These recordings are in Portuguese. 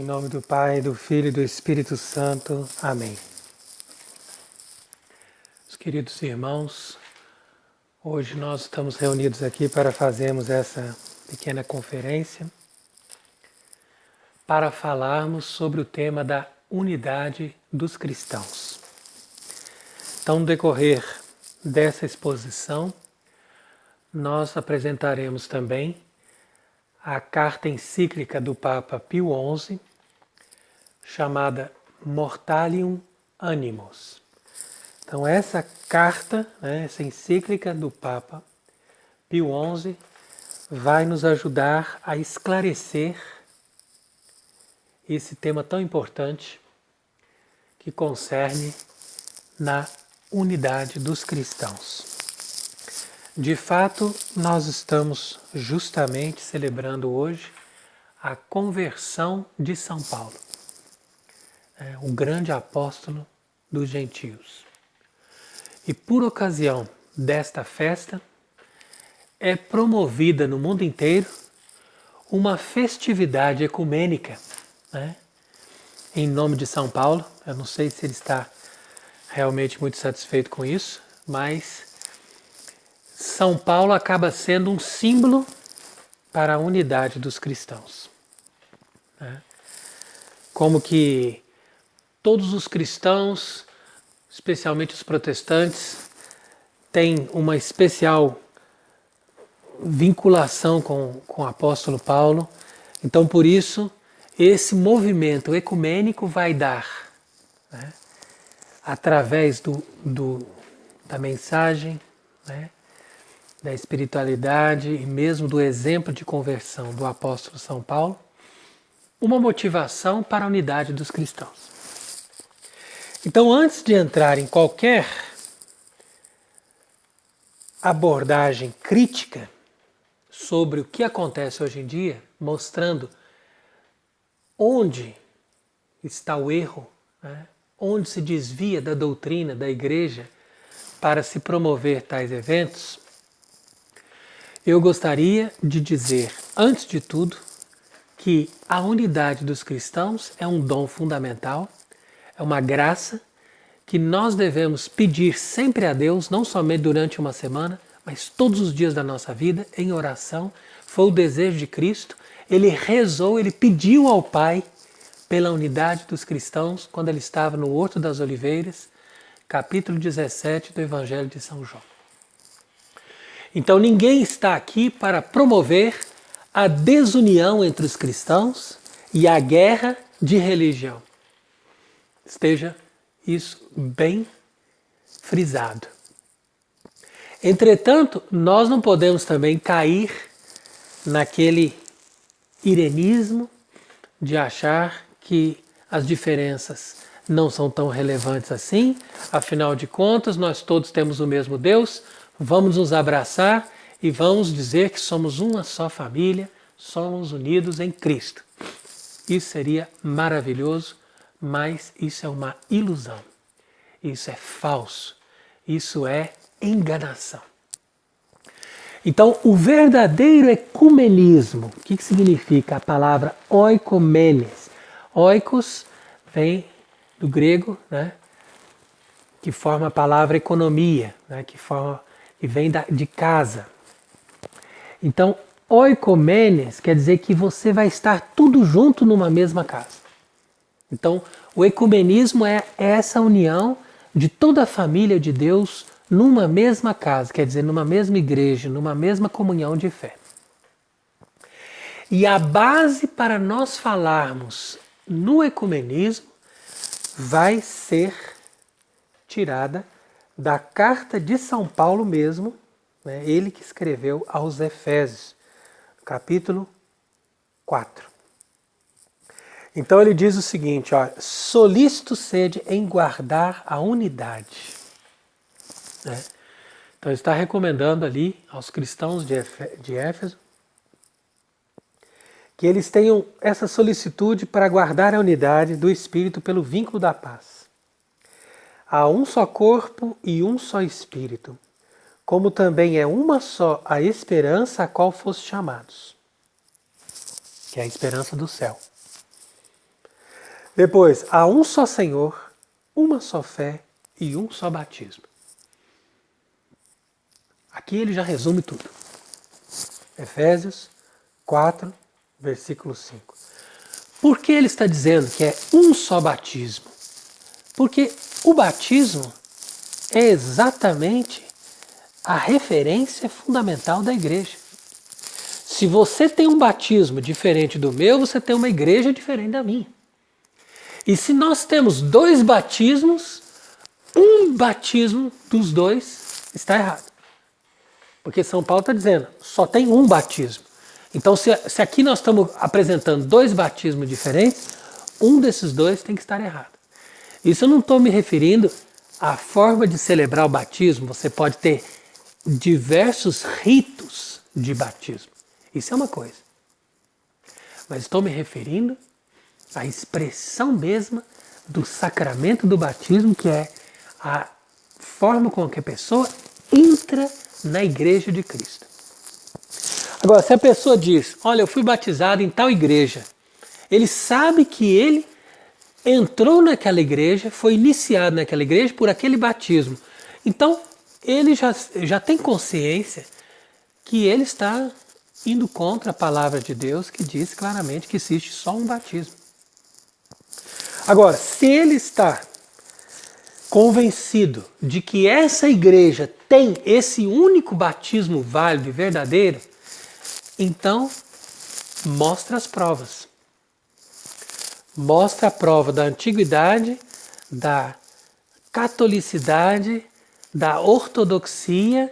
nome do Pai, do Filho e do Espírito Santo. Amém. Meus queridos irmãos, hoje nós estamos reunidos aqui para fazermos essa pequena conferência para falarmos sobre o tema da unidade dos cristãos. Então, no decorrer dessa exposição, nós apresentaremos também a carta encíclica do Papa Pio XI, chamada Mortalium Animos. Então essa carta, essa encíclica do Papa Pio XI vai nos ajudar a esclarecer esse tema tão importante que concerne na unidade dos cristãos. De fato, nós estamos justamente celebrando hoje a conversão de São Paulo, o grande apóstolo dos gentios. E por ocasião desta festa, é promovida no mundo inteiro uma festividade ecumênica, em nome de São Paulo. Eu não sei se ele está realmente muito satisfeito com isso, mas São Paulo acaba sendo um símbolo para a unidade dos cristãos. Como que todos os cristãos, especialmente os protestantes, têm uma especial vinculação com o apóstolo Paulo. Então, por isso, esse movimento ecumênico vai dar, através da mensagem, da espiritualidade e mesmo do exemplo de conversão do apóstolo São Paulo, uma motivação para a unidade dos cristãos. Então, antes de entrar em qualquer abordagem crítica sobre o que acontece hoje em dia, mostrando onde está o erro, onde se desvia da doutrina da igreja para se promover tais eventos, eu gostaria de dizer, antes de tudo, que a unidade dos cristãos é um dom fundamental, é uma graça que nós devemos pedir sempre a Deus, não somente durante uma semana, mas todos os dias da nossa vida, em oração. Foi o desejo de Cristo. Ele rezou, ele pediu ao Pai pela unidade dos cristãos quando ele estava no Horto das Oliveiras, capítulo 17 do Evangelho de São João. Então ninguém está aqui para promover a desunião entre os cristãos e a guerra de religião. Esteja isso bem frisado. Entretanto, nós não podemos também cair naquele irenismo de achar que as diferenças não são tão relevantes assim, afinal de contas, nós todos temos o mesmo Deus, vamos nos abraçar e vamos dizer que somos uma só família, somos unidos em Cristo. Isso seria maravilhoso, mas isso é uma ilusão, isso é falso, isso é enganação. Então, o verdadeiro ecumenismo, o que significa a palavra oikomenes? Oikos vem do grego, que forma a palavra economia, que vem de casa. Então, oikomenes quer dizer que você vai estar tudo junto numa mesma casa. Então, o ecumenismo é essa união de toda a família de Deus numa mesma casa, quer dizer, numa mesma igreja, numa mesma comunhão de fé. E a base para nós falarmos no ecumenismo vai ser tirada da carta de São Paulo mesmo, ele que escreveu aos Efésios, capítulo 4. Então ele diz o seguinte, solícito sede em guardar a unidade. Então ele está recomendando ali aos cristãos de Éfeso que eles tenham essa solicitude para guardar a unidade do Espírito pelo vínculo da paz. Há um só corpo e um só Espírito, como também é uma só a esperança a qual foste chamados, que é a esperança do céu. Depois, há um só Senhor, uma só fé e um só batismo. Aqui ele já resume tudo. Efésios 4, versículo 5. Por que ele está dizendo que é um só batismo? Porque o batismo é exatamente a referência fundamental da igreja. Se você tem um batismo diferente do meu, você tem uma igreja diferente da minha. E se nós temos dois batismos, um batismo dos dois está errado. Porque São Paulo está dizendo, só tem um batismo. Então, se aqui nós estamos apresentando dois batismos diferentes, um desses dois tem que estar errado. Isso eu não estou me referindo à forma de celebrar o batismo. Você pode ter diversos ritos de batismo. Isso é uma coisa. Mas estou me referindo à expressão mesma do sacramento do batismo, que é a forma com que a pessoa entra na igreja de Cristo. Agora, se a pessoa diz, olha, eu fui batizado em tal igreja, ele sabe que ele entrou naquela igreja, foi iniciado naquela igreja por aquele batismo. Então, ele já tem consciência que ele está indo contra a palavra de Deus, que diz claramente que existe só um batismo. Agora, se ele está convencido de que essa igreja tem esse único batismo válido e verdadeiro, então mostra as provas. Mostra a prova da antiguidade, da catolicidade, da ortodoxia,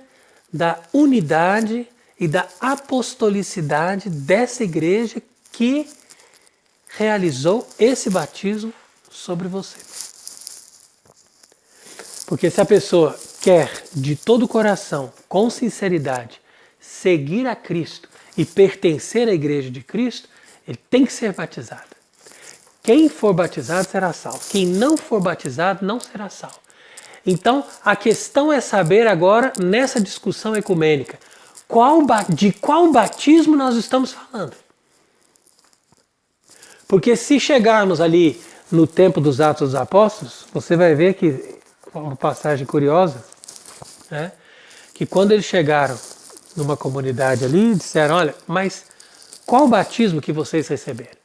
da unidade e da apostolicidade dessa igreja que realizou esse batismo sobre você. Porque se a pessoa quer de todo o coração, com sinceridade, seguir a Cristo e pertencer à igreja de Cristo, ele tem que ser batizado. Quem for batizado será salvo. Quem não for batizado não será salvo. Então, a questão é saber agora, nessa discussão ecumênica, de qual batismo nós estamos falando. Porque se chegarmos ali no tempo dos Atos dos Apóstolos, você vai ver que, uma passagem curiosa, né, que quando eles chegaram numa comunidade ali, disseram, olha, mas qual batismo que vocês receberam?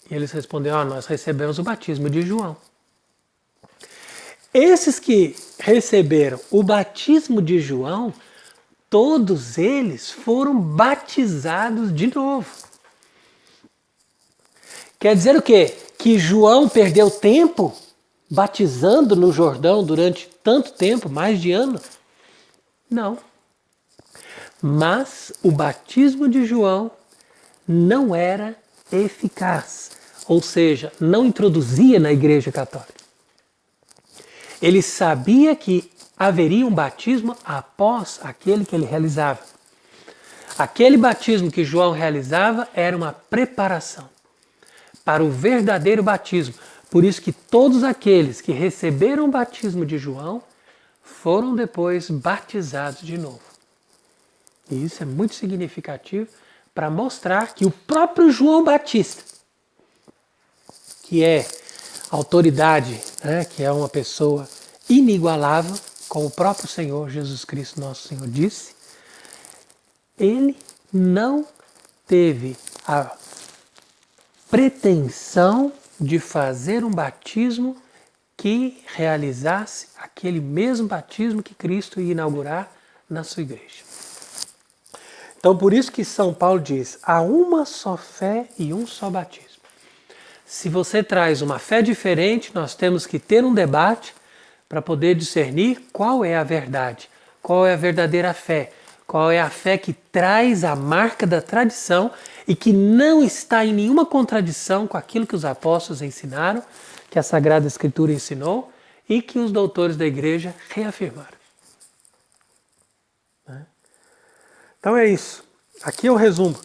E eles responderam, nós recebemos o batismo de João. Esses que receberam o batismo de João, todos eles foram batizados de novo. Quer dizer o quê? Que João perdeu tempo batizando no Jordão durante tanto tempo, mais de ano? Não. Mas o batismo de João não era eficaz, ou seja, não introduzia na Igreja Católica. Ele sabia que haveria um batismo após aquele que ele realizava. Aquele batismo que João realizava era uma preparação para o verdadeiro batismo. Por isso que todos aqueles que receberam o batismo de João foram depois batizados de novo. E isso é muito significativo para mostrar que o próprio João Batista, que é autoridade, né, que é uma pessoa inigualável, como o próprio Senhor Jesus Cristo, nosso Senhor, disse, ele não teve a pretensão de fazer um batismo que realizasse aquele mesmo batismo que Cristo ia inaugurar na sua igreja. Então, por isso que São Paulo diz, há uma só fé e um só batismo. Se você traz uma fé diferente, nós temos que ter um debate para poder discernir qual é a verdade, qual é a verdadeira fé, qual é a fé que traz a marca da tradição e que não está em nenhuma contradição com aquilo que os apóstolos ensinaram, que a Sagrada Escritura ensinou e que os doutores da igreja reafirmaram. Então é isso. Aqui é o resumo.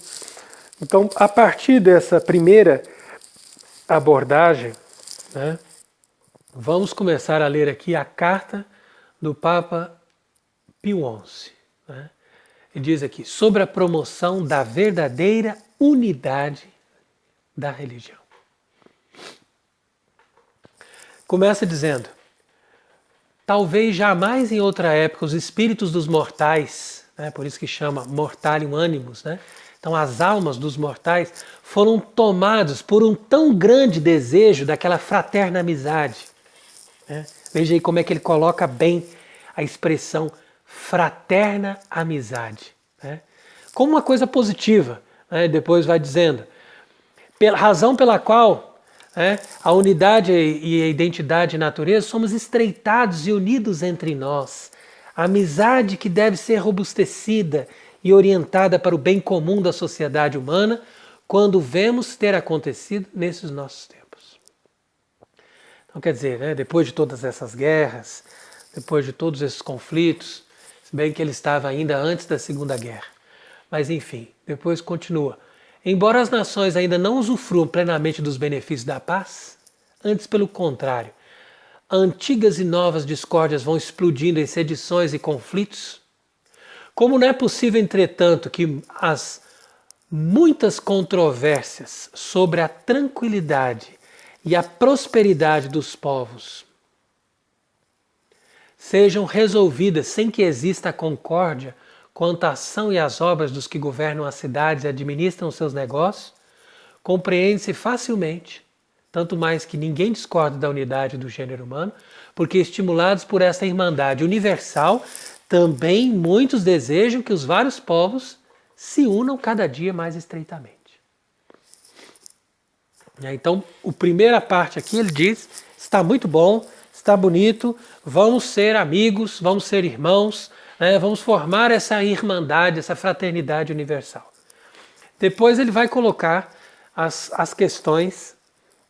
Então, a partir dessa primeira abordagem, né, vamos começar a ler aqui a carta do Papa Pio XI. Né? Ele diz aqui, sobre a promoção da verdadeira unidade da religião. Começa dizendo: talvez jamais em outra época os espíritos dos mortais, né, por isso que chama mortalium animus, né? Então as almas dos mortais foram tomados por um tão grande desejo daquela fraterna amizade. Né? Veja aí como é que ele coloca bem a expressão fraterna amizade. Né? Como uma coisa positiva. Né? Depois vai dizendo, razão pela qual a unidade e a identidade de natureza somos estreitados e unidos entre nós. A amizade que deve ser robustecida e orientada para o bem comum da sociedade humana quando vemos ter acontecido nesses nossos tempos. Então quer dizer, né, depois de todas essas guerras, depois de todos esses conflitos, se bem que ele estava ainda antes da Segunda Guerra, mas enfim, depois continua. Embora as nações ainda não usufruam plenamente dos benefícios da paz, antes pelo contrário, antigas e novas discórdias vão explodindo em sedições e conflitos. Como não é possível, entretanto, que as muitas controvérsias sobre a tranquilidade e a prosperidade dos povos sejam resolvidas sem que exista a concórdia quanto à ação e às obras dos que governam as cidades e administram seus negócios, compreende-se facilmente, tanto mais que ninguém discorda da unidade do gênero humano, porque estimulados por essa irmandade universal, também muitos desejam que os vários povos se unam cada dia mais estreitamente. Então, a primeira parte aqui ele diz, está muito bom, está bonito, vamos ser amigos, vamos ser irmãos, vamos formar essa irmandade, essa fraternidade universal. Depois ele vai colocar as questões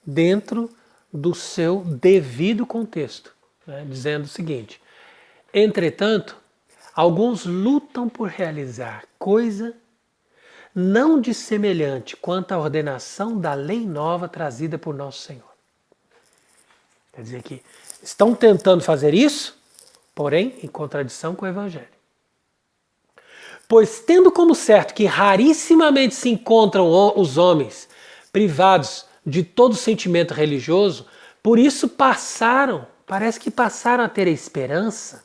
dentro do seu devido contexto, dizendo o seguinte: entretanto, alguns lutam por realizar coisa não dissemelhante quanto à ordenação da lei nova trazida por nosso Senhor. Quer dizer que estão tentando fazer isso, porém em contradição com o Evangelho. Pois tendo como certo que rarissimamente se encontram os homens privados de todo sentimento religioso, por isso parece que passaram a ter a esperança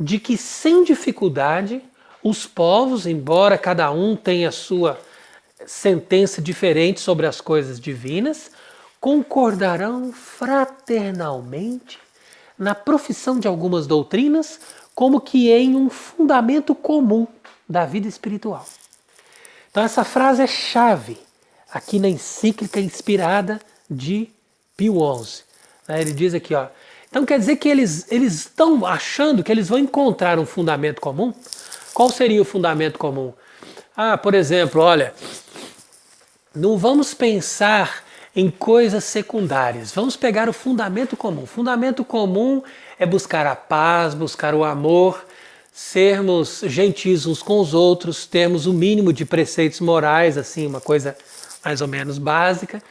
de que sem dificuldade os povos, embora cada um tenha sua sentença diferente sobre as coisas divinas, concordarão fraternalmente na profissão de algumas doutrinas, como que em um fundamento comum da vida espiritual. Então essa frase é chave aqui na encíclica inspirada de Pio XI. Ele diz aqui, então quer dizer que eles estão achando que eles vão encontrar um fundamento comum? Qual seria o fundamento comum? Por exemplo, olha, não vamos pensar em coisas secundárias, vamos pegar o fundamento comum. O fundamento comum é buscar a paz, buscar o amor, sermos gentis uns com os outros, termos o mínimo de preceitos morais, assim, uma coisa mais ou menos básica,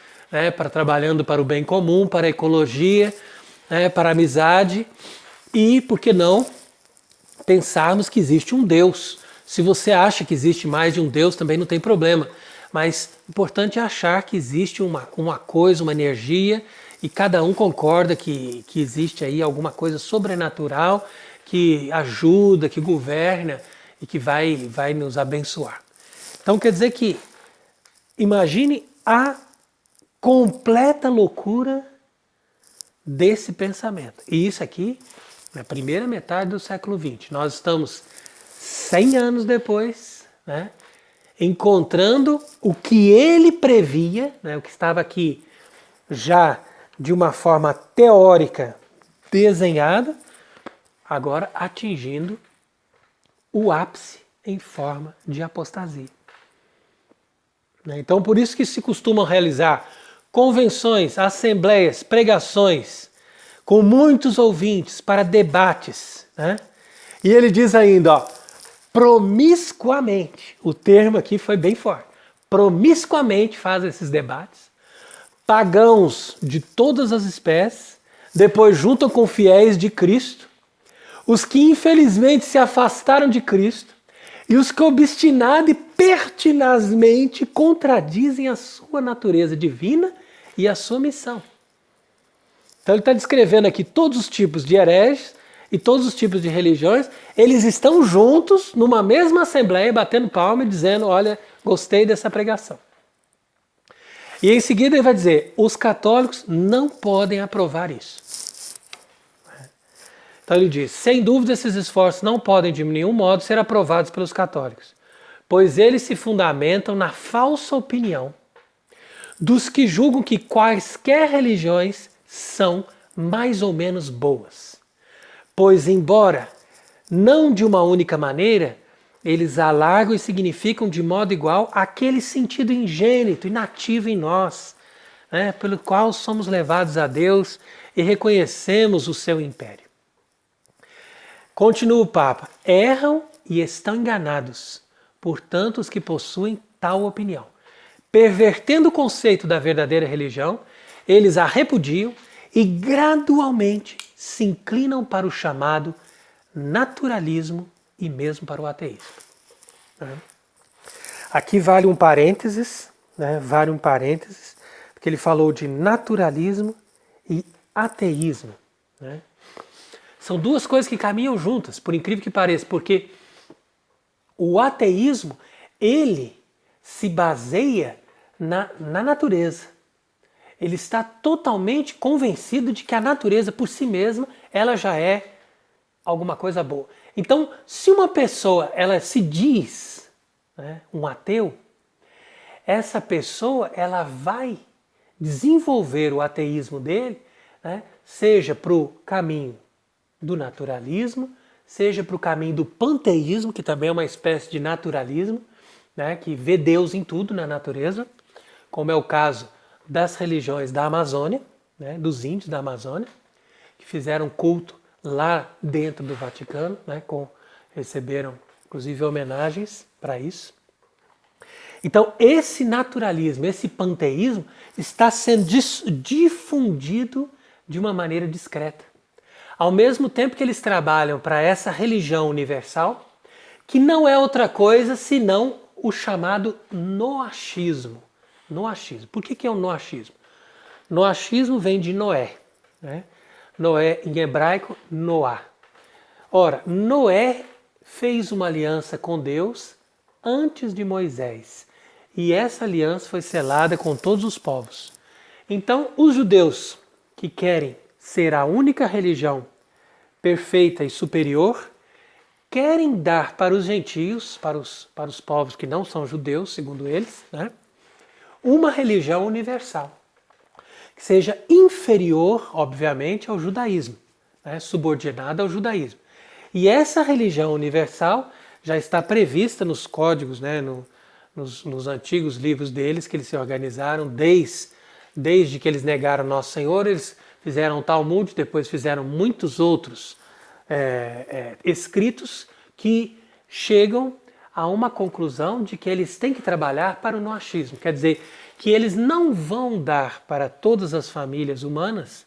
para trabalhando para o bem comum, para a ecologia, para a amizade e, por que não, pensarmos que existe um Deus. Se você acha que existe mais de um Deus, também não tem problema. Mas o importante é achar que existe uma coisa, uma energia, e cada um concorda que existe aí alguma coisa sobrenatural que ajuda, que governa e que vai nos abençoar. Então quer dizer que, imagine a completa loucura desse pensamento. E isso aqui, na primeira metade do século XX. Nós estamos 100 anos depois, encontrando o que ele previa, o que estava aqui já de uma forma teórica desenhada, agora atingindo o ápice em forma de apostasia. Então por isso que se costumam realizar convenções, assembleias, pregações, com muitos ouvintes para debates. E ele diz ainda, promiscuamente, o termo aqui foi bem forte, promiscuamente faz esses debates, pagãos de todas as espécies, depois juntam com fiéis de Cristo, os que infelizmente se afastaram de Cristo e os que obstinado e pertinazmente contradizem a sua natureza divina e a sua missão. Então ele está descrevendo aqui todos os tipos de hereges e todos os tipos de religiões, eles estão juntos numa mesma assembleia, batendo palma e dizendo, olha, gostei dessa pregação. E em seguida ele vai dizer, os católicos não podem aprovar isso. Então ele diz, sem dúvida esses esforços não podem de nenhum modo ser aprovados pelos católicos, pois eles se fundamentam na falsa opinião dos que julgam que quaisquer religiões são mais ou menos boas. Pois, embora não de uma única maneira, eles alargam e significam de modo igual aquele sentido ingênito e nativo em nós, né, pelo qual somos levados a Deus e reconhecemos o seu império. Continua o Papa, erram e estão enganados, portanto, os que possuem tal opinião. Pervertendo o conceito da verdadeira religião, eles a repudiam e gradualmente se inclinam para o chamado naturalismo e mesmo para o ateísmo. Aqui vale um parênteses, porque ele falou de naturalismo e ateísmo. Né? São duas coisas que caminham juntas, por incrível que pareça, porque o ateísmo, ele se baseia na natureza. Ele está totalmente convencido de que a natureza por si mesma, ela já é alguma coisa boa. Então, se uma pessoa ela se diz, né, um ateu, essa pessoa ela vai desenvolver o ateísmo dele, né, seja para o caminho do naturalismo, seja para o caminho do panteísmo, que também é uma espécie de naturalismo, né, que vê Deus em tudo na natureza, como é o caso das religiões da Amazônia, né, dos índios da Amazônia, que fizeram culto lá dentro do Vaticano, né, receberam inclusive homenagens para isso. Então esse naturalismo, esse panteísmo está sendo difundido de uma maneira discreta. Ao mesmo tempo que eles trabalham para essa religião universal, que não é outra coisa senão o chamado noachismo. Noachismo. Por que é o noachismo? Noachismo vem de Noé. Né? Noé, em hebraico, Noá. Ora, Noé fez uma aliança com Deus antes de Moisés. E essa aliança foi selada com todos os povos. Então, os judeus que querem ser a única religião perfeita e superior, querem dar para os gentios, para os povos que não são judeus, segundo eles, né, uma religião universal, que seja inferior, obviamente, ao judaísmo, né, subordinada ao judaísmo. E essa religião universal já está prevista nos códigos, né, nos antigos livros deles, que eles se organizaram desde que eles negaram Nosso Senhor. Eles fizeram o Talmud, depois fizeram muitos outros escritos que chegam a uma conclusão de que eles têm que trabalhar para o noachismo. Quer dizer, que eles não vão dar para todas as famílias humanas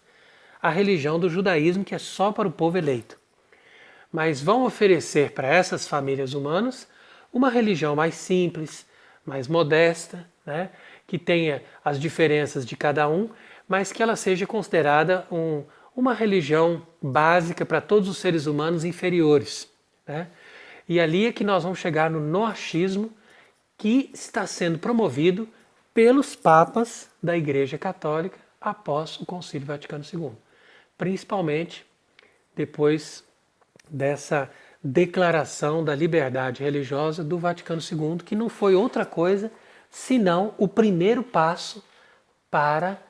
a religião do judaísmo, que é só para o povo eleito. Mas vão oferecer para essas famílias humanas uma religião mais simples, mais modesta, né, que tenha as diferenças de cada um, mas que ela seja considerada uma religião básica para todos os seres humanos inferiores. Né? E ali é que nós vamos chegar no noachismo, que está sendo promovido pelos papas da Igreja Católica após o Concílio Vaticano II. Principalmente depois dessa declaração da liberdade religiosa do Vaticano II, que não foi outra coisa senão o primeiro passo para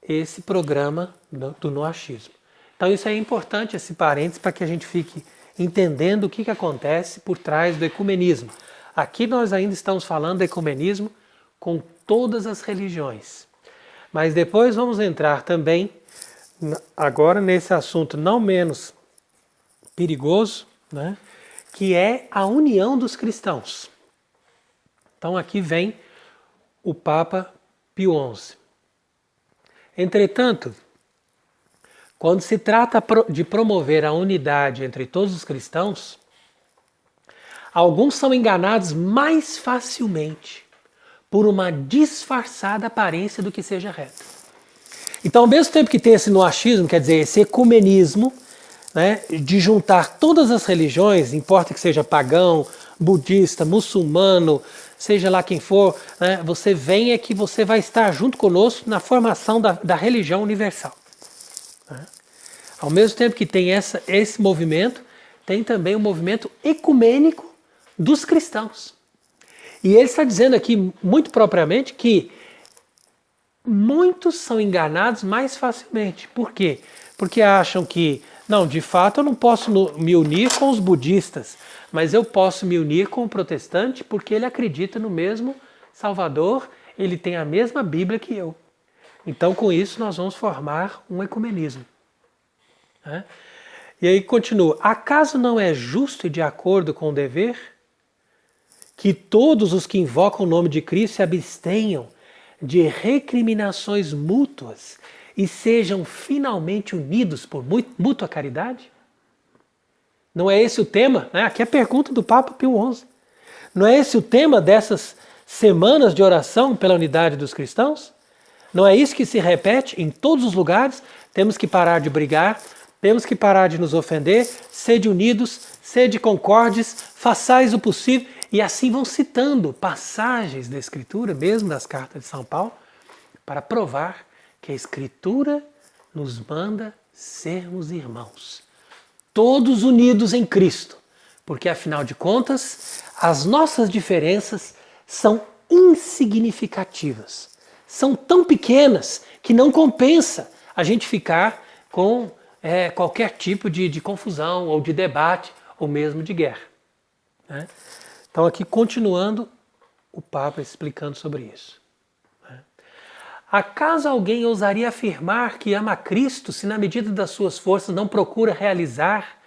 esse programa do noachismo. Então isso é importante, esse parênteses, para que a gente fique entendendo o que acontece por trás do ecumenismo. Aqui nós ainda estamos falando do ecumenismo com todas as religiões. Mas depois vamos entrar também, agora nesse assunto não menos perigoso, né, que é a união dos cristãos. Então aqui vem o Papa Pio XI. Entretanto, quando se trata de promover a unidade entre todos os cristãos, alguns são enganados mais facilmente por uma disfarçada aparência do que seja reto. Então, ao mesmo tempo que tem esse noachismo, quer dizer, esse ecumenismo, né, de juntar todas as religiões, importa que seja pagão, budista, muçulmano, seja lá quem for, né, você vem é que você vai estar junto conosco na formação da religião universal. Né? Ao mesmo tempo que tem esse movimento, tem também o movimento ecumênico dos cristãos. E ele está dizendo aqui, muito propriamente, que muitos são enganados mais facilmente. Por quê? Porque acham que, não, de fato eu não posso me unir com os budistas, mas eu posso me unir com o protestante porque ele acredita no mesmo Salvador, ele tem a mesma Bíblia que eu. Então, com isso, nós vamos formar um ecumenismo. Né? E aí continua, acaso não é justo e de acordo com o dever que todos os que invocam o nome de Cristo se abstenham de recriminações mútuas e sejam finalmente unidos por mútua caridade? Não é esse o tema? Né? Aqui é a pergunta do Papa Pio XI. Não é esse o tema dessas semanas de oração pela unidade dos cristãos? Não é isso que se repete em todos os lugares? Temos que parar de brigar, temos que parar de nos ofender, sede unidos, sede concordes, façais o possível. E assim vão citando passagens da Escritura, mesmo das cartas de São Paulo, para provar que a Escritura nos manda sermos irmãos. Todos unidos em Cristo. Porque, afinal de contas, as nossas diferenças são insignificativas. São tão pequenas que não compensa a gente ficar com qualquer tipo de confusão ou de debate ou mesmo de guerra. Né? Então aqui continuando o Papa explicando sobre isso. Né? Acaso alguém ousaria afirmar que ama Cristo se na medida das suas forças não procura realizar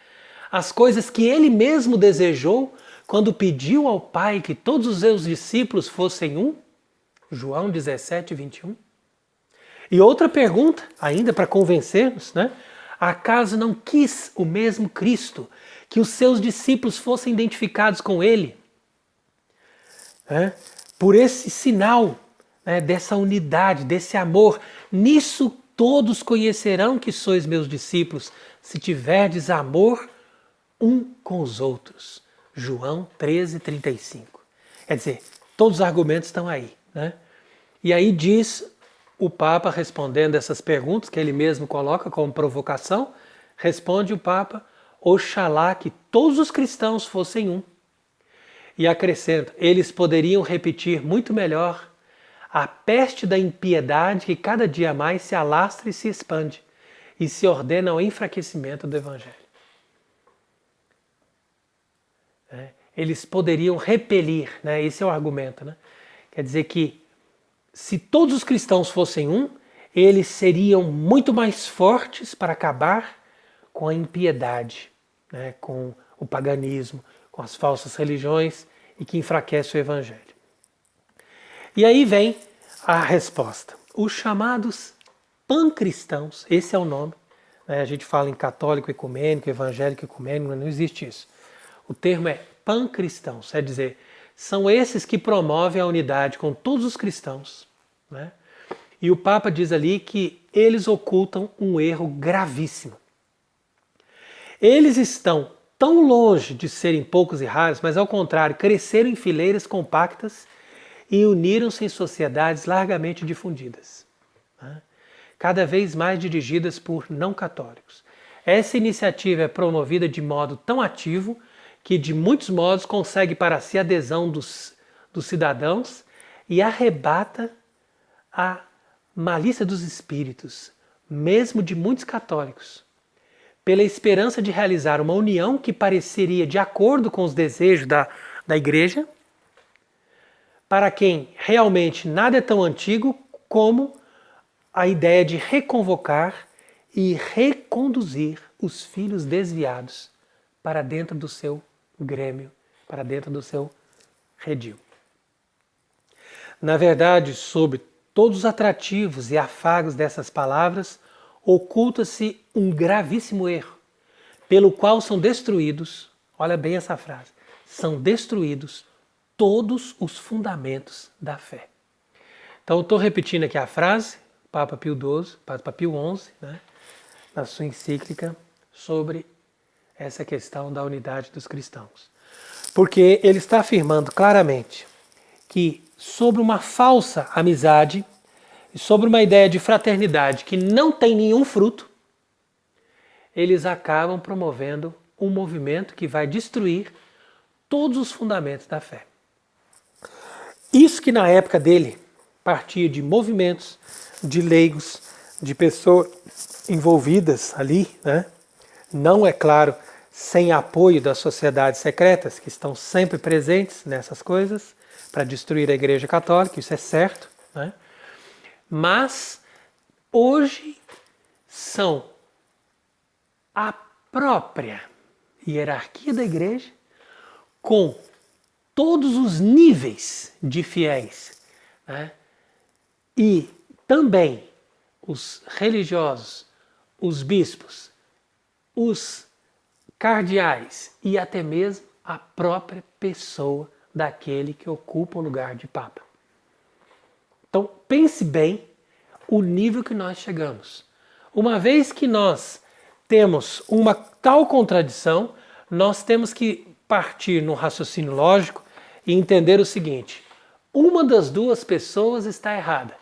as coisas que ele mesmo desejou quando pediu ao Pai que todos os seus discípulos fossem um? João 17, 21. E outra pergunta, ainda para convencermos, né? Acaso não quis o mesmo Cristo que os seus discípulos fossem identificados com ele? Por esse sinal, né, dessa unidade, desse amor. Nisso todos conhecerão que sois meus discípulos, se tiverdes amor um com os outros. João 13, 35. Quer dizer, todos os argumentos estão aí. Né? E aí diz o Papa, respondendo essas perguntas que ele mesmo coloca como provocação, responde o Papa, oxalá que todos os cristãos fossem um. E acrescenta, eles poderiam repetir muito melhor a peste da impiedade que cada dia mais se alastra e se expande e se ordena ao enfraquecimento do Evangelho. Eles poderiam repelir, né? Esse é o argumento. Né? Quer dizer que se todos os cristãos fossem um, eles seriam muito mais fortes para acabar com a impiedade, né? Com o paganismo, com as falsas religiões e que enfraquece o Evangelho. E aí vem a resposta. Os chamados pancristãos, esse é o nome, né? A gente fala em católico ecumênico, evangélico ecumênico, não existe isso. O termo é pancristãos, quer dizer, são esses que promovem a unidade com todos os cristãos. Né? E o Papa diz ali que eles ocultam um erro gravíssimo. Eles estão tão longe de serem poucos e raros, mas ao contrário, cresceram em fileiras compactas e uniram-se em sociedades largamente difundidas, né? Cada vez mais dirigidas por não católicos. Essa iniciativa é promovida de modo tão ativo que de muitos modos consegue para si a adesão dos cidadãos e arrebata a malícia dos espíritos, mesmo de muitos católicos, pela esperança de realizar uma união que pareceria de acordo com os desejos da Igreja, para quem realmente nada é tão antigo como a ideia de reconvocar e reconduzir os filhos desviados para dentro do seu grêmio, para dentro do seu redil. Na verdade, sob todos os atrativos e afagos dessas palavras, oculta-se um gravíssimo erro, pelo qual são destruídos, olha bem essa frase, são destruídos todos os fundamentos da fé. Então eu estou repetindo aqui a frase Papa Pio XII, Papa Pio XI, né, na sua encíclica sobre essa questão da unidade dos cristãos. Porque ele está afirmando claramente que sobre uma falsa amizade e sobre uma ideia de fraternidade que não tem nenhum fruto, eles acabam promovendo um movimento que vai destruir todos os fundamentos da fé. Isso que na época dele partia de movimentos, de leigos, de pessoas envolvidas ali, né? Não, é claro, sem apoio das sociedades secretas que estão sempre presentes nessas coisas para destruir a Igreja Católica, isso é certo, né? Mas hoje são a própria hierarquia da Igreja com todos os níveis de fiéis, né? E também os religiosos, os bispos, os cardeais e até mesmo a própria pessoa daquele que ocupa o lugar de Papa. Então pense bem o nível que nós chegamos. Uma vez que nós temos uma tal contradição, nós temos que partir no raciocínio lógico e entender o seguinte: uma das duas pessoas está errada.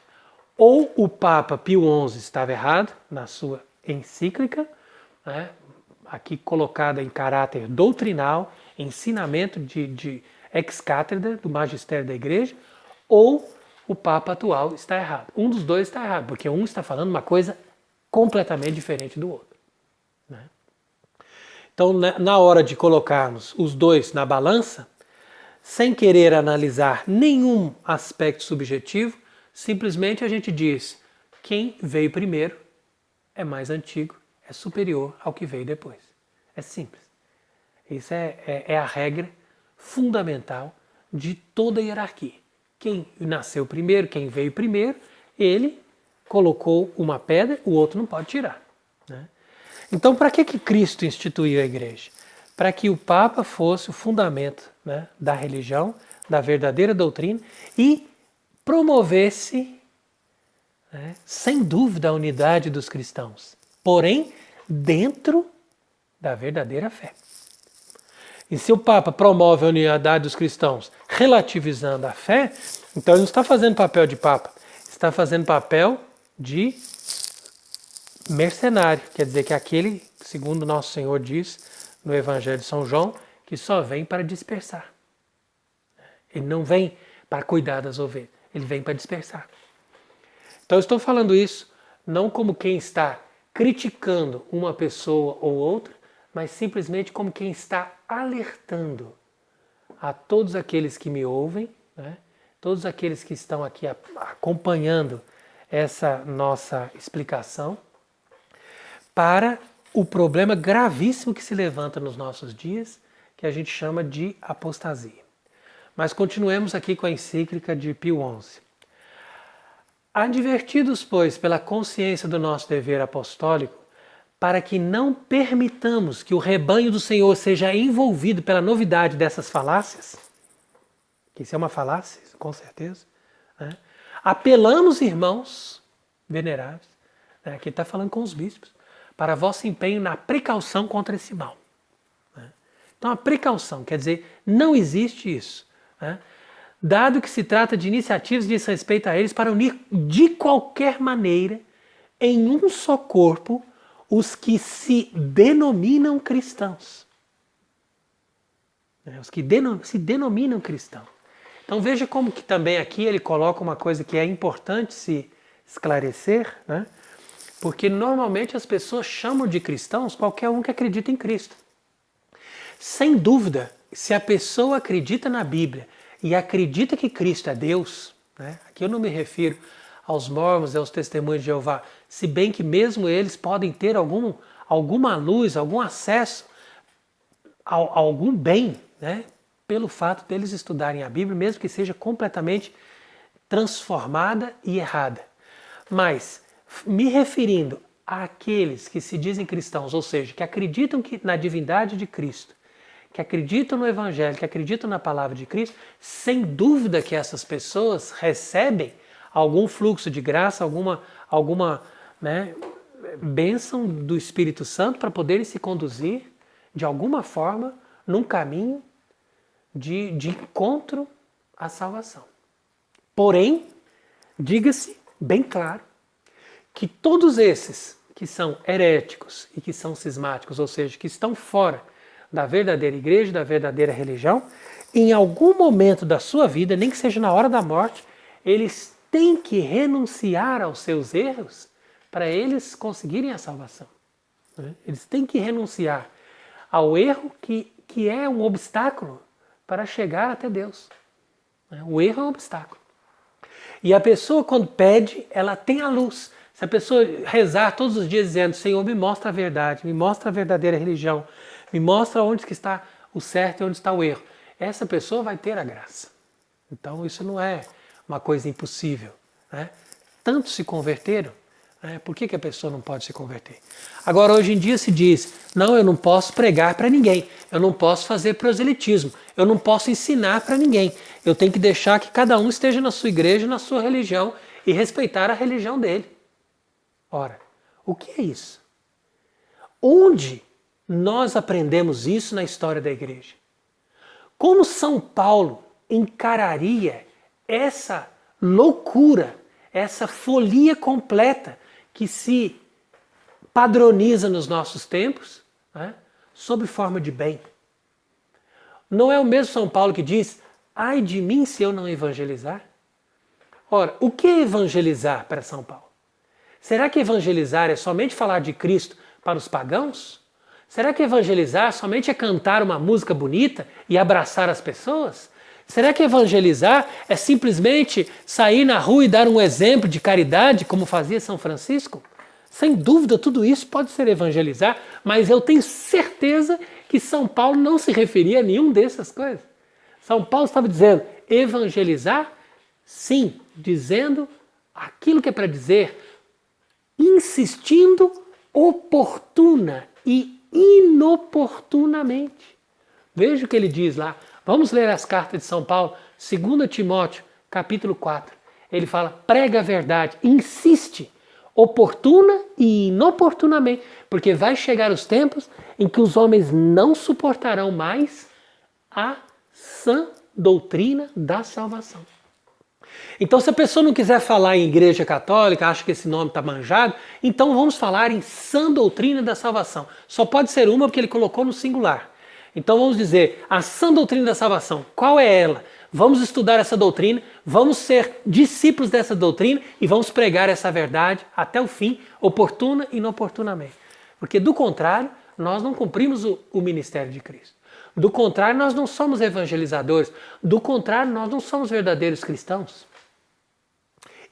Ou o Papa Pio XI estava errado na sua encíclica, né, aqui colocada em caráter doutrinal, ensinamento de ex-cátedra do magistério da Igreja, ou o Papa atual está errado. Um dos dois está errado, porque um está falando uma coisa completamente diferente do outro, né? Então, na hora de colocarmos os dois na balança, sem querer analisar nenhum aspecto subjetivo, simplesmente a gente diz: quem veio primeiro é mais antigo, é superior ao que veio depois. É simples. Isso é a regra fundamental de toda a hierarquia. Quem nasceu primeiro, quem veio primeiro, ele colocou uma pedra, o outro não pode tirar, né? Então, para que Cristo instituiu a Igreja? Para que o Papa fosse o fundamento, né, da religião, da verdadeira doutrina e promovesse, né, sem dúvida, a unidade dos cristãos, porém dentro da verdadeira fé. E se o Papa promove a unidade dos cristãos relativizando a fé, então ele não está fazendo papel de Papa, está fazendo papel de mercenário, quer dizer que aquele, segundo nosso Senhor diz no Evangelho de São João, que só vem para dispersar. Ele não vem para cuidar das ovelhas, ele vem para dispersar. Então eu estou falando isso não como quem está criticando uma pessoa ou outra, mas simplesmente como quem está alertando a todos aqueles que me ouvem, né, todos aqueles que estão aqui acompanhando essa nossa explicação, para o problema gravíssimo que se levanta nos nossos dias, que a gente chama de apostasia. Mas continuemos aqui com a encíclica de Pio XI. Advertidos, pois, pela consciência do nosso dever apostólico, para que não permitamos que o rebanho do Senhor seja envolvido pela novidade dessas falácias, que isso é uma falácia, com certeza, né? Apelamos, irmãos veneráveis, né? Aqui está falando com os bispos, para vosso empenho na precaução contra esse mal, né? Então a precaução, quer dizer, não existe isso, né? Dado que se trata de iniciativas de respeito a eles para unir de qualquer maneira em um só corpo os que se denominam cristãos. Os que se denominam cristãos. Então veja como que também aqui ele coloca uma coisa que é importante se esclarecer, né? Porque normalmente as pessoas chamam de cristãos qualquer um que acredita em Cristo. Sem dúvida, se a pessoa acredita na Bíblia e acredita que Cristo é Deus, né? Aqui eu não me refiro aos mormons e aos testemunhos de Jeová, se bem que mesmo eles podem ter alguma luz, algum acesso a algum bem, né? Pelo fato deles estudarem a Bíblia, mesmo que seja completamente transformada e errada. Mas, me referindo àqueles que se dizem cristãos, ou seja, que acreditam na divindade de Cristo, que acreditam no Evangelho, que acreditam na palavra de Cristo, sem dúvida que essas pessoas recebem algum fluxo de graça, alguma, né, bênção do Espírito Santo para poderem se conduzir de alguma forma num caminho de encontro à salvação. Porém, diga-se bem claro que todos esses que são heréticos e que são cismáticos, ou seja, que estão fora da verdadeira igreja, da verdadeira religião, em algum momento da sua vida, nem que seja na hora da morte, eles têm que renunciar aos seus erros para eles conseguirem a salvação. Eles têm que renunciar ao erro que é um obstáculo para chegar até Deus. O erro é um obstáculo. E a pessoa, quando pede, ela tem a luz. Se a pessoa rezar todos os dias dizendo: Senhor, me mostra a verdade, me mostra a verdadeira religião, me mostra onde que está o certo e onde está o erro, essa pessoa vai ter a graça. Então isso não é uma coisa impossível. Né? Tantos se converteram, né? Por que a pessoa não pode se converter? Agora, hoje em dia se diz: não, eu não posso pregar para ninguém, eu não posso fazer proselitismo, eu não posso ensinar para ninguém, eu tenho que deixar que cada um esteja na sua igreja, na sua religião e respeitar a religião dele. Ora, o que é isso? Onde nós aprendemos isso na história da igreja? Como São Paulo encararia essa loucura, essa folia completa que se padroniza nos nossos tempos, né, sob forma de bem? Não é o mesmo São Paulo que diz: ai de mim se eu não evangelizar? Ora, o que é evangelizar para São Paulo? Será que evangelizar é somente falar de Cristo para os pagãos? Será que evangelizar somente é cantar uma música bonita e abraçar as pessoas? Será que evangelizar é simplesmente sair na rua e dar um exemplo de caridade, como fazia São Francisco? Sem dúvida, tudo isso pode ser evangelizar, mas eu tenho certeza que São Paulo não se referia a nenhuma dessas coisas. São Paulo estava dizendo: evangelizar, sim, dizendo aquilo que é para dizer, insistindo oportuna e inoportunamente. Veja o que ele diz lá. Vamos ler as cartas de São Paulo, 2 Timóteo, capítulo 4. Ele fala: prega a verdade, insiste, oportuna e inoportunamente, porque vai chegar os tempos em que os homens não suportarão mais a sã doutrina da salvação. Então, se a pessoa não quiser falar em igreja católica, acha que esse nome está manjado, então vamos falar em sã doutrina da salvação. Só pode ser uma porque ele colocou no singular. Então vamos dizer, a sã doutrina da salvação, qual é ela? Vamos estudar essa doutrina, vamos ser discípulos dessa doutrina e vamos pregar essa verdade até o fim, oportuna e inoportunamente. Porque do contrário, nós não cumprimos o ministério de Cristo. Do contrário, nós não somos evangelizadores. Do contrário, nós não somos verdadeiros cristãos.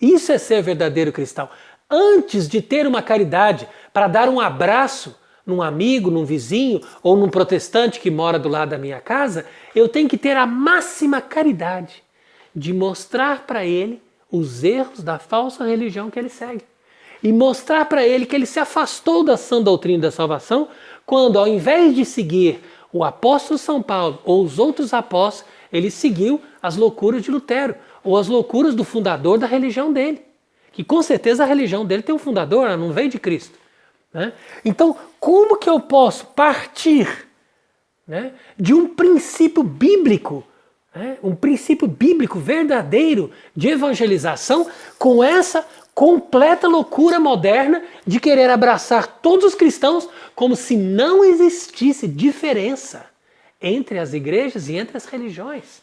Isso é ser verdadeiro cristão. Antes de ter uma caridade para dar um abraço num amigo, num vizinho ou num protestante que mora do lado da minha casa, eu tenho que ter a máxima caridade de mostrar para ele os erros da falsa religião que ele segue. E mostrar para ele que ele se afastou da sã doutrina da salvação quando, ao invés de seguir o apóstolo São Paulo ou os outros apóstolos, ele seguiu as loucuras de Lutero ou as loucuras do fundador da religião dele. Que com certeza a religião dele tem um fundador, ela não veio de Cristo. Né? Então, como que eu posso partir, né, de um princípio bíblico, né, um princípio bíblico verdadeiro de evangelização com essa completa loucura moderna de querer abraçar todos os cristãos como se não existisse diferença entre as igrejas e entre as religiões?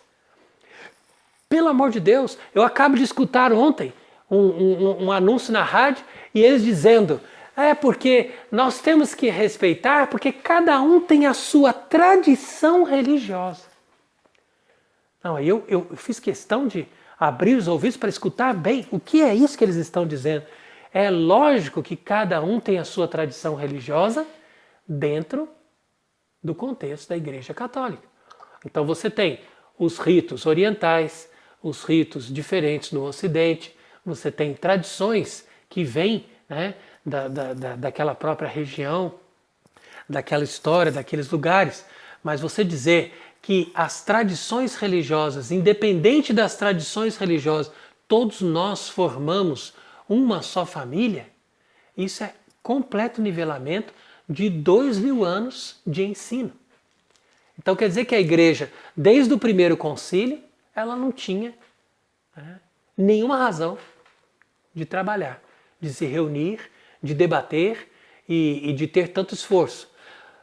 Pelo amor de Deus, eu acabo de escutar ontem um anúncio na rádio e eles dizendo: porque nós temos que respeitar porque cada um tem a sua tradição religiosa. Não, eu fiz questão de abrir os ouvidos para escutar bem o que é isso que eles estão dizendo. É lógico que cada um tem a sua tradição religiosa dentro do contexto da Igreja Católica. Então você tem os ritos orientais, os ritos diferentes no Ocidente, você tem tradições que vêm, né, daquela própria região, daquela história, daqueles lugares. Mas você dizer que as tradições religiosas, independente das tradições religiosas, todos nós formamos uma só família, isso é completo nivelamento de 2000 anos de ensino. Então quer dizer que a igreja, desde o primeiro concílio, ela não tinha nenhuma razão de trabalhar, de se reunir, de debater e de ter tanto esforço.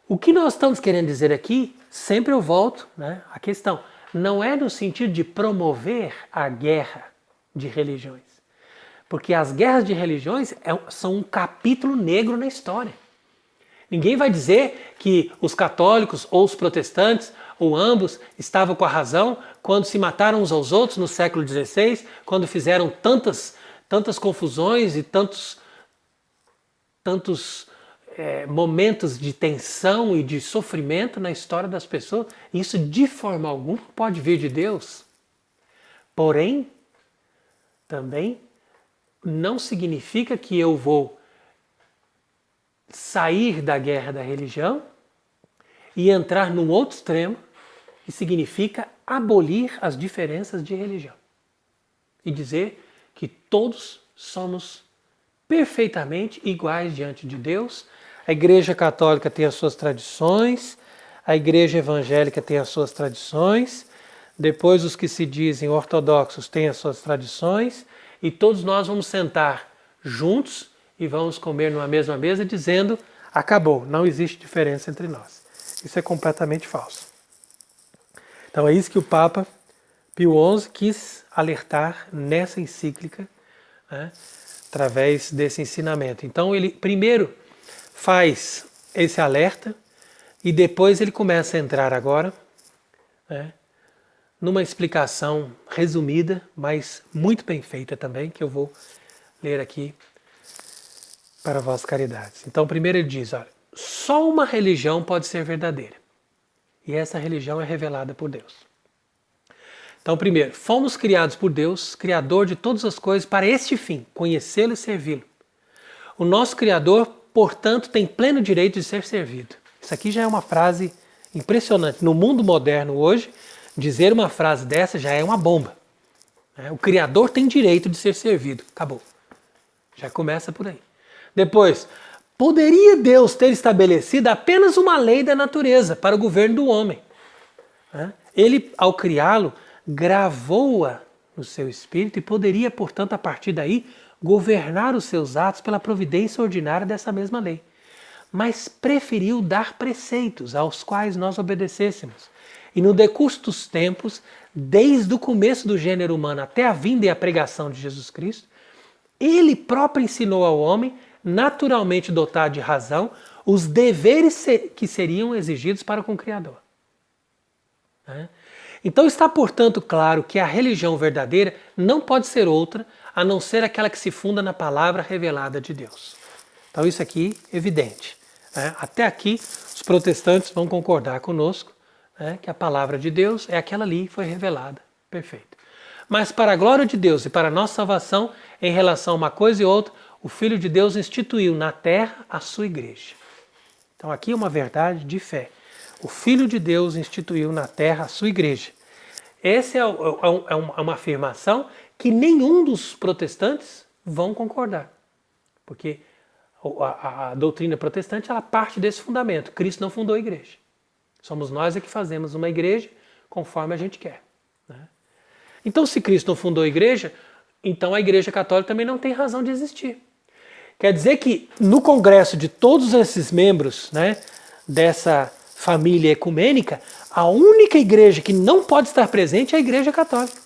O que nós estamos querendo dizer aqui, sempre eu volto à questão, não é no sentido de promover a guerra de religiões. Porque as guerras de religiões são um capítulo negro na história. Ninguém vai dizer que os católicos ou os protestantes, ou ambos, estavam com a razão quando se mataram uns aos outros no século XVI, quando fizeram tantas confusões e tantos momentos de tensão e de sofrimento na história das pessoas. Isso de forma alguma pode vir de Deus. Porém, também não significa que eu vou sair da guerra da religião e entrar num outro extremo, que significa abolir as diferenças de religião. E dizer que todos somos perfeitamente iguais diante de Deus. A Igreja Católica tem as suas tradições, a Igreja Evangélica tem as suas tradições, depois os que se dizem ortodoxos têm as suas tradições, e todos nós vamos sentar juntos e vamos comer numa mesma mesa dizendo, acabou, não existe diferença entre nós. Isso é completamente falso. Então é isso que o Papa Pio XI quis alertar nessa encíclica, através desse ensinamento. Então ele primeiro faz esse alerta e depois ele começa a entrar agora numa explicação resumida, mas muito bem feita também, que eu vou ler aqui para vós caridades. Então primeiro ele diz, olha, só uma religião pode ser verdadeira. E essa religião é revelada por Deus. Então primeiro, fomos criados por Deus, Criador de todas as coisas, para este fim, conhecê-lo e servi-lo. O nosso Criador, portanto, tem pleno direito de ser servido. Isso aqui já é uma frase impressionante. No mundo moderno hoje, dizer uma frase dessa já é uma bomba. O Criador tem direito de ser servido. Acabou. Já começa por aí. Depois, poderia Deus ter estabelecido apenas uma lei da natureza para o governo do homem? Ele, ao criá-lo, gravou-a no seu espírito e poderia, portanto, a partir daí, governar os seus atos pela providência ordinária dessa mesma lei. Mas preferiu dar preceitos aos quais nós obedecêssemos. E no decurso dos tempos, desde o começo do gênero humano até a vinda e a pregação de Jesus Cristo, ele próprio ensinou ao homem, naturalmente dotado de razão, os deveres que seriam exigidos para com o Criador. Então está, portanto, claro que a religião verdadeira não pode ser outra a não ser aquela que se funda na palavra revelada de Deus. Então isso aqui é evidente. Até aqui os protestantes vão concordar conosco que a palavra de Deus é aquela ali que foi revelada. Perfeito. Mas para a glória de Deus e para a nossa salvação, em relação a uma coisa e outra, o Filho de Deus instituiu na terra a sua igreja. Então aqui é uma verdade de fé. O Filho de Deus instituiu na terra a sua igreja. Essa é uma afirmação que nenhum dos protestantes vão concordar. Porque a doutrina protestante ela parte desse fundamento. Cristo não fundou a igreja. Somos nós que fazemos uma igreja conforme a gente quer. Então, se Cristo não fundou a igreja, então a Igreja Católica também não tem razão de existir. Quer dizer que no congresso de todos esses membros dessa família ecumênica, a única igreja que não pode estar presente é a Igreja Católica.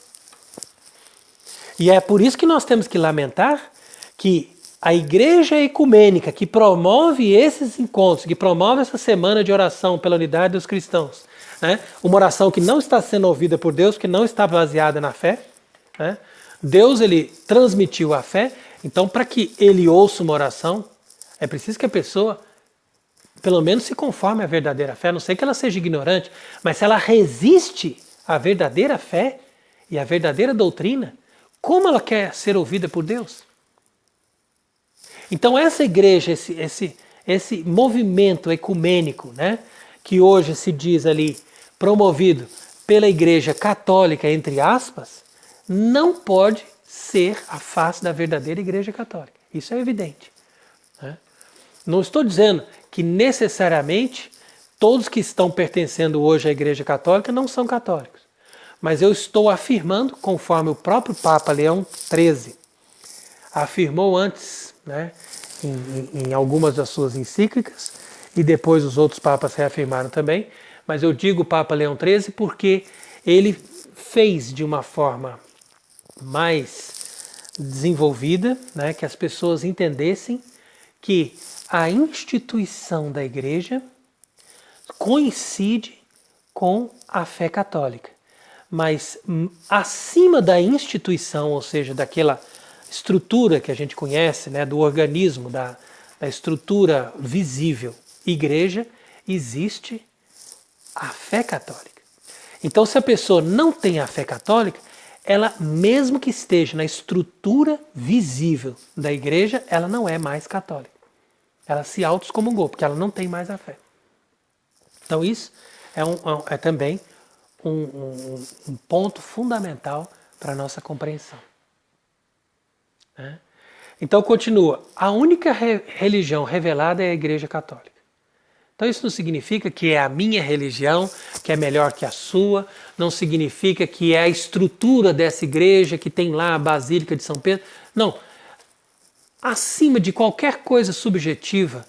E é por isso que nós temos que lamentar que a Igreja Ecumênica que promove esses encontros, que promove essa semana de oração pela unidade dos cristãos, uma oração que não está sendo ouvida por Deus, que não está baseada na fé, Deus ele transmitiu a fé, então para que ele ouça uma oração, é preciso que a pessoa pelo menos se conforme à verdadeira fé, a não sei que ela seja ignorante, mas se ela resiste à verdadeira fé e à verdadeira doutrina, como ela quer ser ouvida por Deus? Então essa igreja, esse movimento ecumênico, que hoje se diz ali promovido pela Igreja Católica, entre aspas, não pode ser a face da verdadeira Igreja Católica. Isso é evidente, né? Não estou dizendo que necessariamente todos que estão pertencendo hoje à Igreja Católica não são católicos. Mas eu estou afirmando, conforme o próprio Papa Leão XIII afirmou antes, né, em algumas das suas encíclicas, e depois os outros papas reafirmaram também, mas eu digo Papa Leão XIII porque ele fez de uma forma mais desenvolvida, né, que as pessoas entendessem que a instituição da Igreja coincide com a fé católica. Mas acima da instituição, ou seja, daquela estrutura que a gente conhece, né, do organismo, da estrutura visível, Igreja, existe a fé católica. Então, se a pessoa não tem a fé católica, ela, mesmo que esteja na estrutura visível da Igreja, ela não é mais católica. Ela se auto-excomungou, porque ela não tem mais a fé. Então isso é também um ponto fundamental para a nossa compreensão, né? Então continua, a única religião revelada é a Igreja Católica. Então isso não significa que é a minha religião, que é melhor que a sua, não significa que é a estrutura dessa igreja que tem lá a Basílica de São Pedro. Não. Acima de qualquer coisa subjetiva,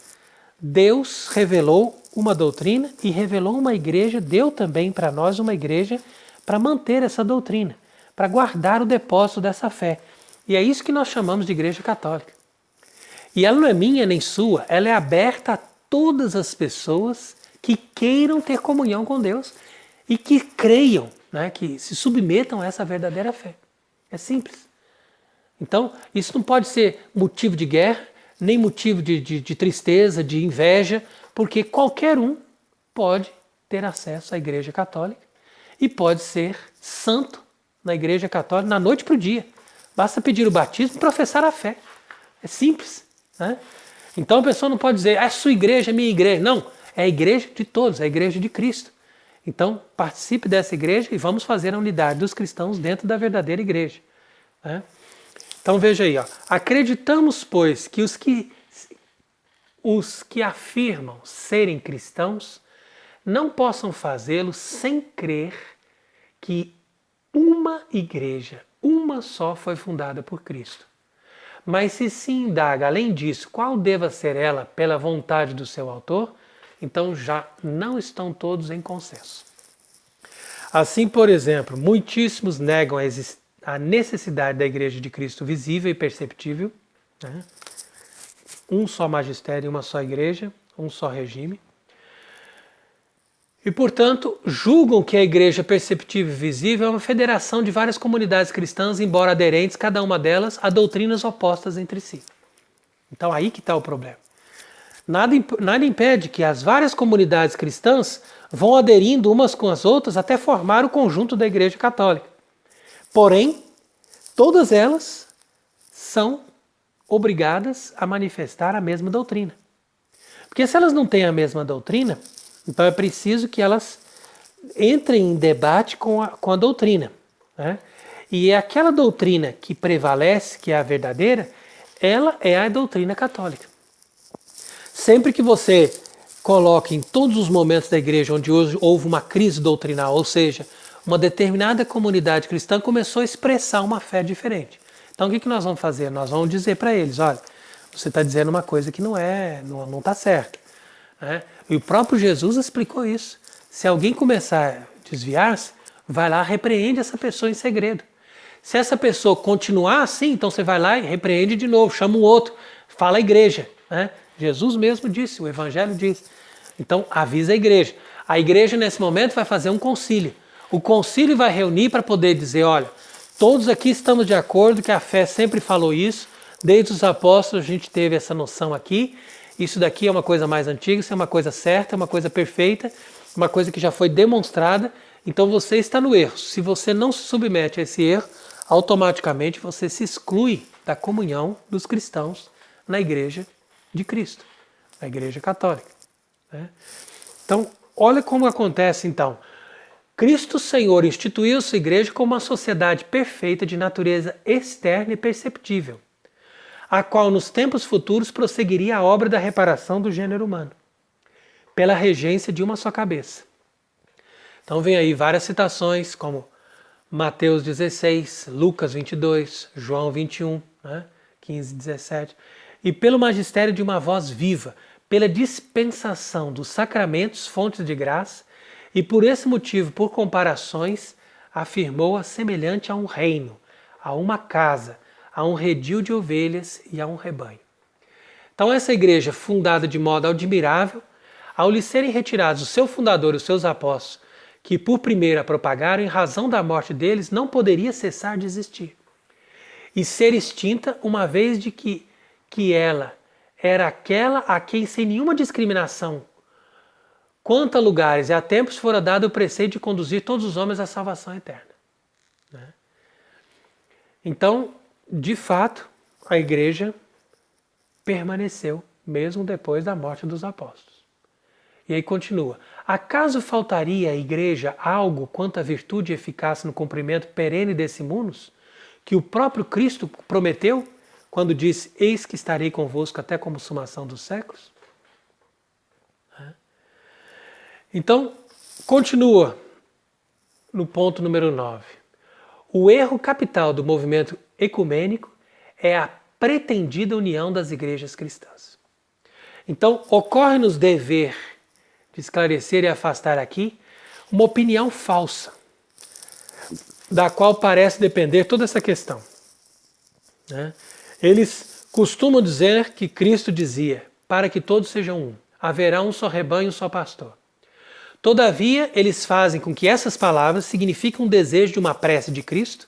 Deus revelou uma doutrina e revelou uma igreja, deu também para nós uma igreja para manter essa doutrina, para guardar o depósito dessa fé. E é isso que nós chamamos de Igreja Católica. E ela não é minha nem sua, ela é aberta a todas as pessoas que queiram ter comunhão com Deus e que creiam, né, que se submetam a essa verdadeira fé. É simples. Então, isso não pode ser motivo de guerra, nem motivo de tristeza, de inveja, porque qualquer um pode ter acesso à Igreja Católica e pode ser santo na Igreja Católica na noite para o dia. Basta pedir o batismo e professar a fé. É simples, né? Então a pessoa não pode dizer, é sua igreja, é minha igreja. Não, é a igreja de todos, é a igreja de Cristo. Então participe dessa igreja e vamos fazer a unidade dos cristãos dentro da verdadeira igreja, né? Então veja aí, ó. Acreditamos, pois, que os que afirmam serem cristãos não possam fazê-lo sem crer que uma igreja, uma só, foi fundada por Cristo. Mas se indaga, além disso, qual deva ser ela pela vontade do seu autor, então já não estão todos em consenso. Assim, por exemplo, muitíssimos negam a necessidade da Igreja de Cristo visível e perceptível, né? Um só magistério, uma só igreja, um só regime. E, portanto, julgam que a Igreja perceptível e visível é uma federação de várias comunidades cristãs, embora aderentes, cada uma delas, a doutrinas opostas entre si. Então, aí que está o problema. Nada impede que as várias comunidades cristãs vão aderindo umas com as outras até formar o conjunto da Igreja Católica. Porém, todas elas são obrigadas a manifestar a mesma doutrina. Porque se elas não têm a mesma doutrina, então é preciso que elas entrem em debate com a doutrina, né? E aquela doutrina que prevalece, que é a verdadeira, ela é a doutrina católica. Sempre que você coloque em todos os momentos da igreja onde hoje houve uma crise doutrinal, ou seja, uma determinada comunidade cristã começou a expressar uma fé diferente. Então o que nós vamos fazer? Nós vamos dizer para eles, olha, você está dizendo uma coisa que não está certa, né? E o próprio Jesus explicou isso. Se alguém começar a desviar-se, vai lá, repreende essa pessoa em segredo. Se essa pessoa continuar assim, então você vai lá e repreende de novo, chama um outro, fala a igreja, né? Jesus mesmo disse, o Evangelho diz. Então avisa a igreja. A igreja nesse momento vai fazer um concílio. O concílio vai reunir para poder dizer, olha, todos aqui estamos de acordo que a fé sempre falou isso, desde os apóstolos a gente teve essa noção aqui, isso daqui é uma coisa mais antiga, isso é uma coisa certa, é uma coisa perfeita, uma coisa que já foi demonstrada, então você está no erro. Se você não se submete a esse erro, automaticamente você se exclui da comunhão dos cristãos na igreja de Cristo, na igreja católica, né? Então, olha como acontece então. Cristo Senhor instituiu sua igreja como uma sociedade perfeita de natureza externa e perceptível, a qual nos tempos futuros prosseguiria a obra da reparação do gênero humano, pela regência de uma só cabeça. Então vem aí várias citações, como Mateus 16, Lucas 22, João 21, 15, 17, e pelo magistério de uma voz viva, pela dispensação dos sacramentos, fontes de graça, e por esse motivo, por comparações, afirmou-a semelhante a um reino, a uma casa, a um redil de ovelhas e a um rebanho. Então essa igreja, fundada de modo admirável, ao lhe serem retirados o seu fundador e os seus apóstolos, que por primeiro a propagaram em razão da morte deles, não poderia cessar de existir e ser extinta, uma vez de que ela era aquela a quem, sem nenhuma discriminação quanto a lugares e a tempos, fora dado o preceito de conduzir todos os homens à salvação eterna. Então, de fato, a igreja permaneceu, mesmo depois da morte dos apóstolos. E aí continua. Acaso faltaria à igreja algo quanto à virtude e eficácia no cumprimento perene desse munus, que o próprio Cristo prometeu, quando disse, eis que estarei convosco até a consumação dos séculos? Então, continua no ponto número 9. O erro capital do movimento ecumênico é a pretendida união das igrejas cristãs. Então, ocorre-nos dever de esclarecer e afastar aqui uma opinião falsa, da qual parece depender toda essa questão. Eles costumam dizer que Cristo dizia, para que todos sejam um, haverá um só rebanho e um só pastor. Todavia, eles fazem com que essas palavras signifiquem um desejo de uma prece de Cristo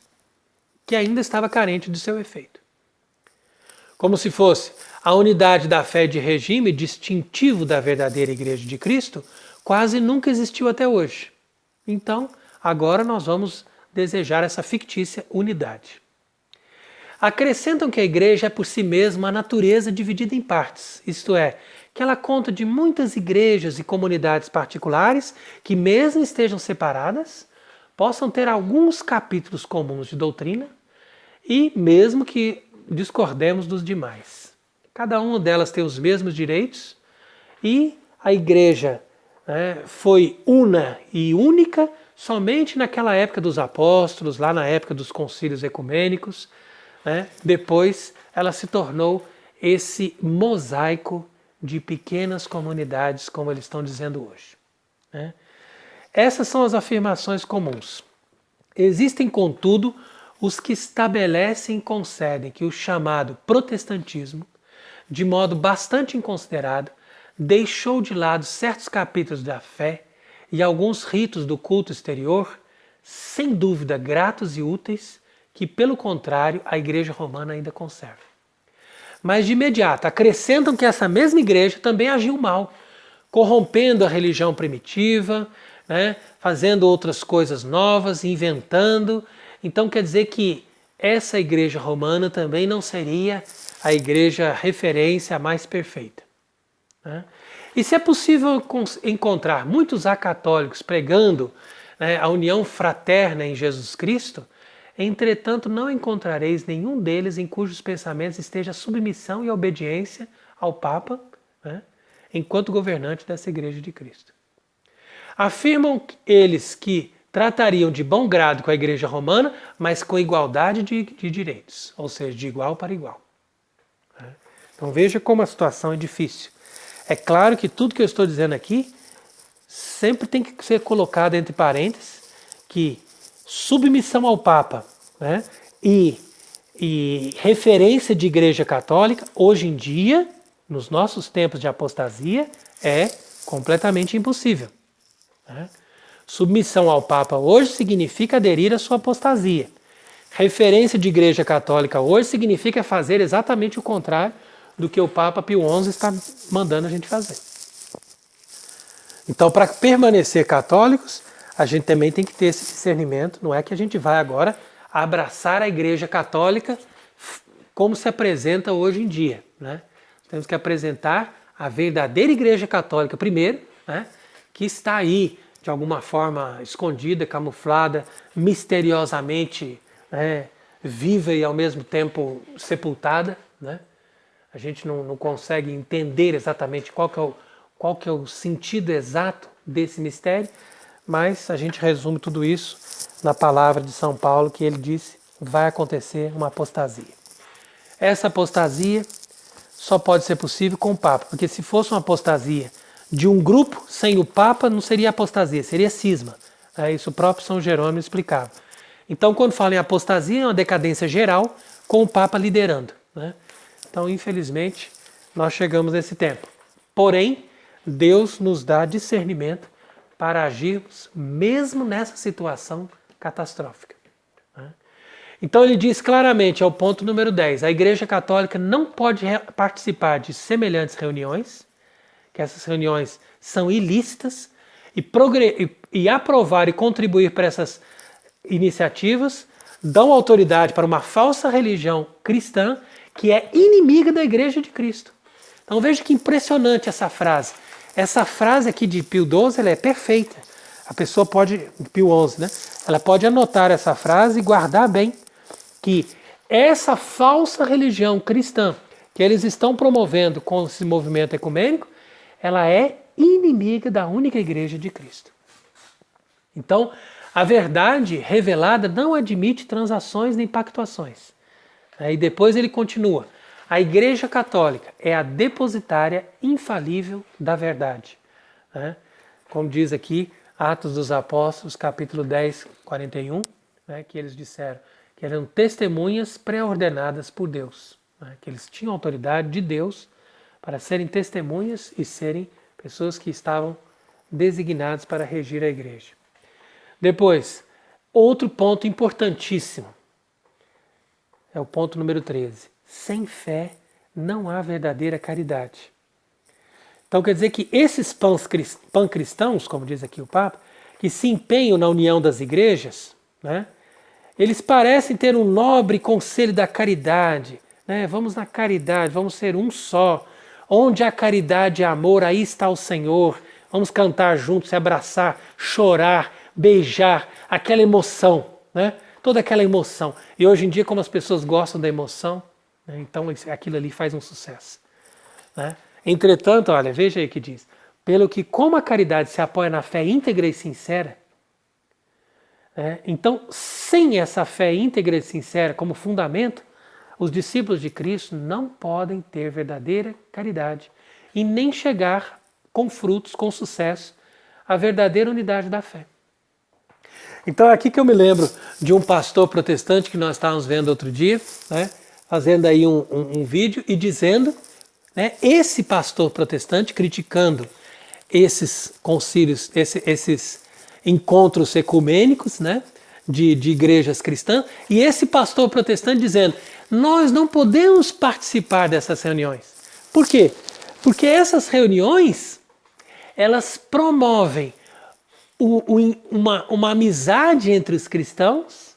que ainda estava carente de seu efeito. Como se fosse a unidade da fé de regime distintivo da verdadeira Igreja de Cristo, quase nunca existiu até hoje. Então, agora nós vamos desejar essa fictícia unidade. Acrescentam que a Igreja é por si mesma a natureza dividida em partes, isto é, que ela conta de muitas igrejas e comunidades particulares que, mesmo estejam separadas, possam ter alguns capítulos comuns de doutrina e mesmo que discordemos dos demais. Cada uma delas tem os mesmos direitos e a igreja foi una e única somente naquela época dos apóstolos, lá na época dos concílios ecumênicos. Depois ela se tornou esse mosaico de pequenas comunidades, como eles estão dizendo hoje. Essas são as afirmações comuns. Existem, contudo, os que estabelecem e concedem que o chamado protestantismo, de modo bastante inconsiderado, deixou de lado certos capítulos da fé e alguns ritos do culto exterior, sem dúvida gratos e úteis, que, pelo contrário, a Igreja Romana ainda conserva. Mas de imediato acrescentam que essa mesma igreja também agiu mal, corrompendo a religião primitiva, fazendo outras coisas novas, inventando. Então quer dizer que essa igreja romana também não seria a igreja referência a mais perfeita. E se é possível encontrar muitos acatólicos pregando a união fraterna em Jesus Cristo, entretanto não encontrareis nenhum deles em cujos pensamentos esteja a submissão e a obediência ao Papa, enquanto governante dessa Igreja de Cristo. Afirmam eles que tratariam de bom grado com a Igreja Romana, mas com igualdade de direitos, ou seja, de igual para igual. Então veja como a situação é difícil. É claro que tudo que eu estou dizendo aqui sempre tem que ser colocado entre parênteses que submissão ao Papa e referência de Igreja Católica, hoje em dia, nos nossos tempos de apostasia, é completamente impossível. Submissão ao Papa hoje significa aderir à sua apostasia. Referência de Igreja Católica hoje significa fazer exatamente o contrário do que o Papa Pio XI está mandando a gente fazer. Então, para permanecer católicos, a gente também tem que ter esse discernimento. Não é que a gente vai agora abraçar a Igreja Católica como se apresenta hoje em dia. Temos que apresentar a verdadeira Igreja Católica primeiro, que está aí de alguma forma escondida, camuflada, misteriosamente, né, viva e ao mesmo tempo sepultada, né? A gente não consegue entender exatamente qual que é o sentido exato desse mistério, mas a gente resume tudo isso na palavra de São Paulo, que ele disse: vai acontecer uma apostasia. Essa apostasia só pode ser possível com o Papa, porque se fosse uma apostasia de um grupo sem o Papa, não seria apostasia, seria cisma. Isso o próprio São Jerônimo explicava. Então, quando fala em apostasia, é uma decadência geral com o Papa liderando, né? Então, infelizmente, nós chegamos nesse tempo. Porém, Deus nos dá discernimento para agirmos mesmo nessa situação catastrófica, né? Então ele diz claramente, é o ponto número 10, a Igreja Católica não pode participar de semelhantes reuniões, que essas reuniões são ilícitas, e aprovar e contribuir para essas iniciativas dão autoridade para uma falsa religião cristã que é inimiga da Igreja de Cristo. Então veja que impressionante essa frase. Essa frase aqui de Pio XII, ela é perfeita. A pessoa pode, Pio XI, né? Ela pode anotar essa frase e guardar bem que essa falsa religião cristã que eles estão promovendo com esse movimento ecumênico, ela é inimiga da única Igreja de Cristo. Então, a verdade revelada não admite transações nem pactuações. E depois ele continua: a Igreja Católica é a depositária infalível da verdade. Como diz aqui, Atos dos Apóstolos, capítulo 10, 41, que eles disseram que eram testemunhas pré-ordenadas por Deus, que eles tinham autoridade de Deus para serem testemunhas e serem pessoas que estavam designadas para regir a Igreja. Depois, outro ponto importantíssimo, é o ponto número 13. Sem fé não há verdadeira caridade. Então quer dizer que esses pancristãos, como diz aqui o Papa, que se empenham na união das igrejas, né, eles parecem ter um nobre conselho da caridade, né? Vamos na caridade, vamos ser um só. Onde há caridade e amor, aí está o Senhor. Vamos cantar juntos, se abraçar, chorar, beijar, aquela emoção, né? Toda aquela emoção. E hoje em dia, como as pessoas gostam da emoção, né, então aquilo ali faz um sucesso, né? Entretanto, olha, veja aí o que diz: pelo que como a caridade se apoia na fé íntegra e sincera, então sem essa fé íntegra e sincera como fundamento, os discípulos de Cristo não podem ter verdadeira caridade e nem chegar com frutos, com sucesso, à verdadeira unidade da fé. Então é aqui que eu me lembro de um pastor protestante que nós estávamos vendo outro dia, né, fazendo aí um vídeo e dizendo, né, esse pastor protestante criticando esses concílios, esses encontros ecumênicos, né, de igrejas cristãs, e esse pastor protestante dizendo: nós não podemos participar dessas reuniões. Por quê? Porque essas reuniões, elas promovem uma amizade entre os cristãos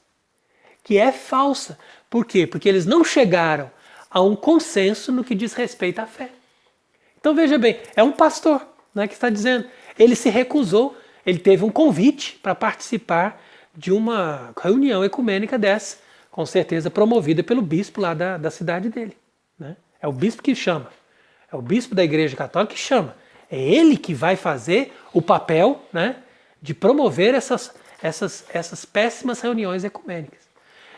que é falsa. Por quê? Porque eles não chegaram a um consenso no que diz respeito à fé. Então veja bem, é um pastor, né, que está dizendo, ele se recusou, ele teve um convite para participar de uma reunião ecumênica dessa, com certeza promovida pelo bispo lá da cidade dele, né? É o bispo que chama, é o bispo da Igreja Católica que chama, é ele que vai fazer o papel, né, de promover essas péssimas reuniões ecumênicas.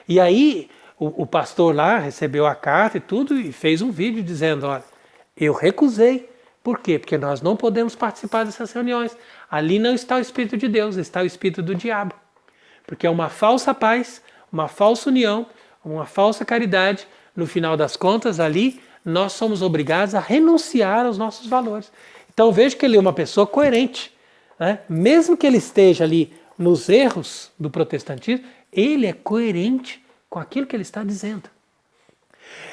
E aí o pastor lá recebeu a carta e tudo e fez um vídeo dizendo: olha, eu recusei. Por quê? Porque nós não podemos participar dessas reuniões. Ali não está o Espírito de Deus, está o Espírito do diabo. Porque é uma falsa paz, uma falsa união, uma falsa caridade. No final das contas, ali nós somos obrigados a renunciar aos nossos valores. Então veja que ele é uma pessoa coerente, né? Mesmo que ele esteja ali nos erros do protestantismo, ele é coerente com aquilo que ele está dizendo.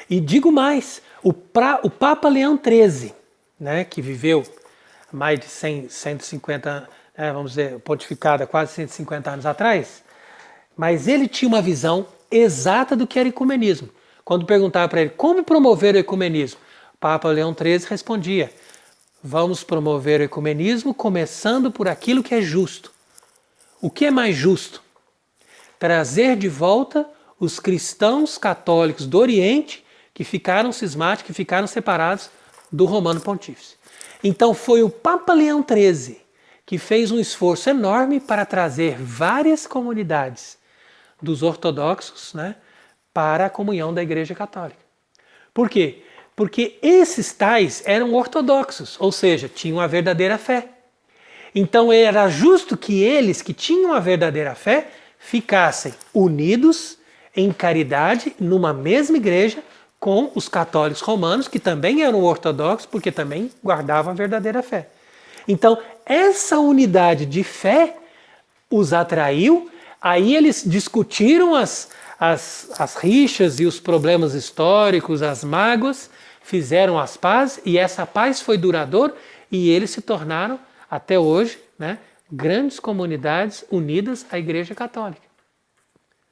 E digo mais, o Papa Leão XIII, né, que viveu mais de 150, vamos dizer, pontificado há quase 150 anos atrás, mas ele tinha uma visão exata do que era ecumenismo. Quando perguntava para ele como promover o ecumenismo, o Papa Leão XIII respondia: vamos promover o ecumenismo começando por aquilo que é justo. O que é mais justo? Trazer de volta os cristãos católicos do Oriente que ficaram cismáticos, que ficaram separados do Romano Pontífice. Então foi o Papa Leão XIII que fez um esforço enorme para trazer várias comunidades dos ortodoxos, né, para a comunhão da Igreja Católica. Por quê? Porque esses tais eram ortodoxos, ou seja, tinham a verdadeira fé. Então era justo que eles que tinham a verdadeira fé ficassem unidos em caridade numa mesma igreja com os católicos romanos, que também eram ortodoxos, porque também guardavam a verdadeira fé. Então, essa unidade de fé os atraiu, aí eles discutiram as rixas e os problemas históricos, as mágoas, fizeram as pazes, e essa paz foi duradoura, e eles se tornaram, até hoje, né, grandes comunidades unidas à Igreja Católica.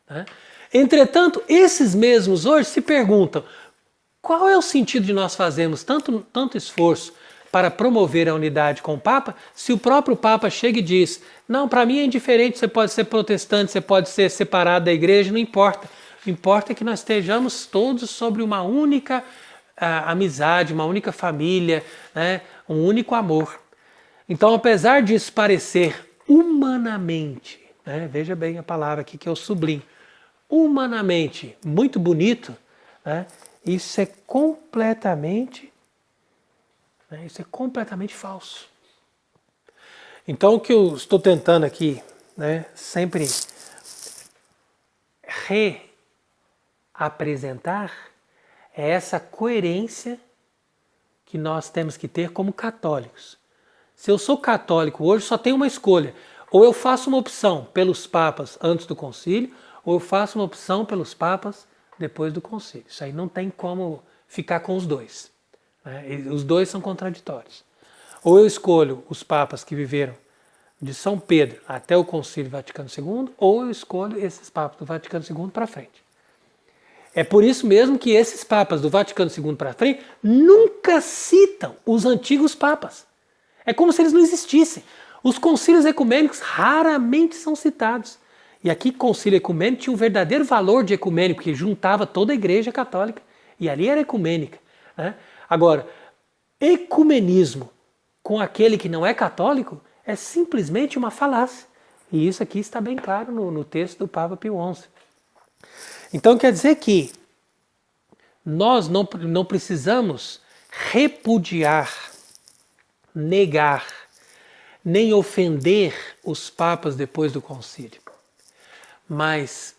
Né? Entretanto, esses mesmos hoje se perguntam, qual é o sentido de nós fazermos tanto esforço para promover a unidade com o Papa, se o próprio Papa chega e diz, não, para mim é indiferente, você pode ser protestante, você pode ser separado da igreja, não importa. O que importa é que nós estejamos todos sobre uma única amizade, uma única família, né, um único amor. Então, apesar disso parecer humanamente, né, veja bem a palavra aqui que eu sublinho, humanamente muito bonito, né, isso é completamente falso. Então o que eu estou tentando aqui, né, sempre reapresentar é essa coerência que nós temos que ter como católicos. Se eu sou católico hoje, só tenho uma escolha. Ou eu faço uma opção pelos papas antes do concílio, ou eu faço uma opção pelos papas depois do concílio. Isso aí não tem como ficar com os dois. Os dois são contraditórios. Ou eu escolho os papas que viveram de São Pedro até o Concílio Vaticano II, ou eu escolho esses papas do Vaticano II para frente. É por isso mesmo que esses papas do Vaticano II para frente nunca citam os antigos papas. É como se eles não existissem. Os concílios ecumênicos raramente são citados. E aqui concílio ecumênico tinha um verdadeiro valor de ecumênico, porque juntava toda a Igreja Católica. E ali era ecumênica. Né? Agora, ecumenismo com aquele que não é católico é simplesmente uma falácia. E isso aqui está bem claro no texto do Papa Pio XI. Então quer dizer que nós não precisamos repudiar, negar, nem ofender os papas depois do concílio. Mas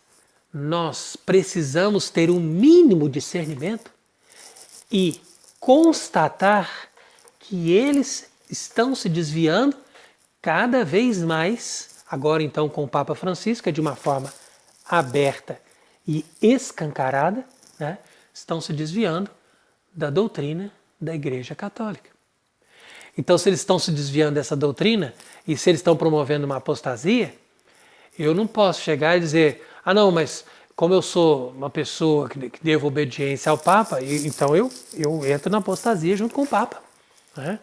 nós precisamos ter um mínimo discernimento e constatar que eles estão se desviando cada vez mais, agora então com o Papa Francisco, de uma forma aberta e escancarada, né, estão se desviando da doutrina da Igreja Católica. Então, se eles estão se desviando dessa doutrina e se eles estão promovendo uma apostasia, eu não posso chegar e dizer, não, mas como eu sou uma pessoa que devo obediência ao Papa, então eu entro na apostasia junto com o Papa. Né?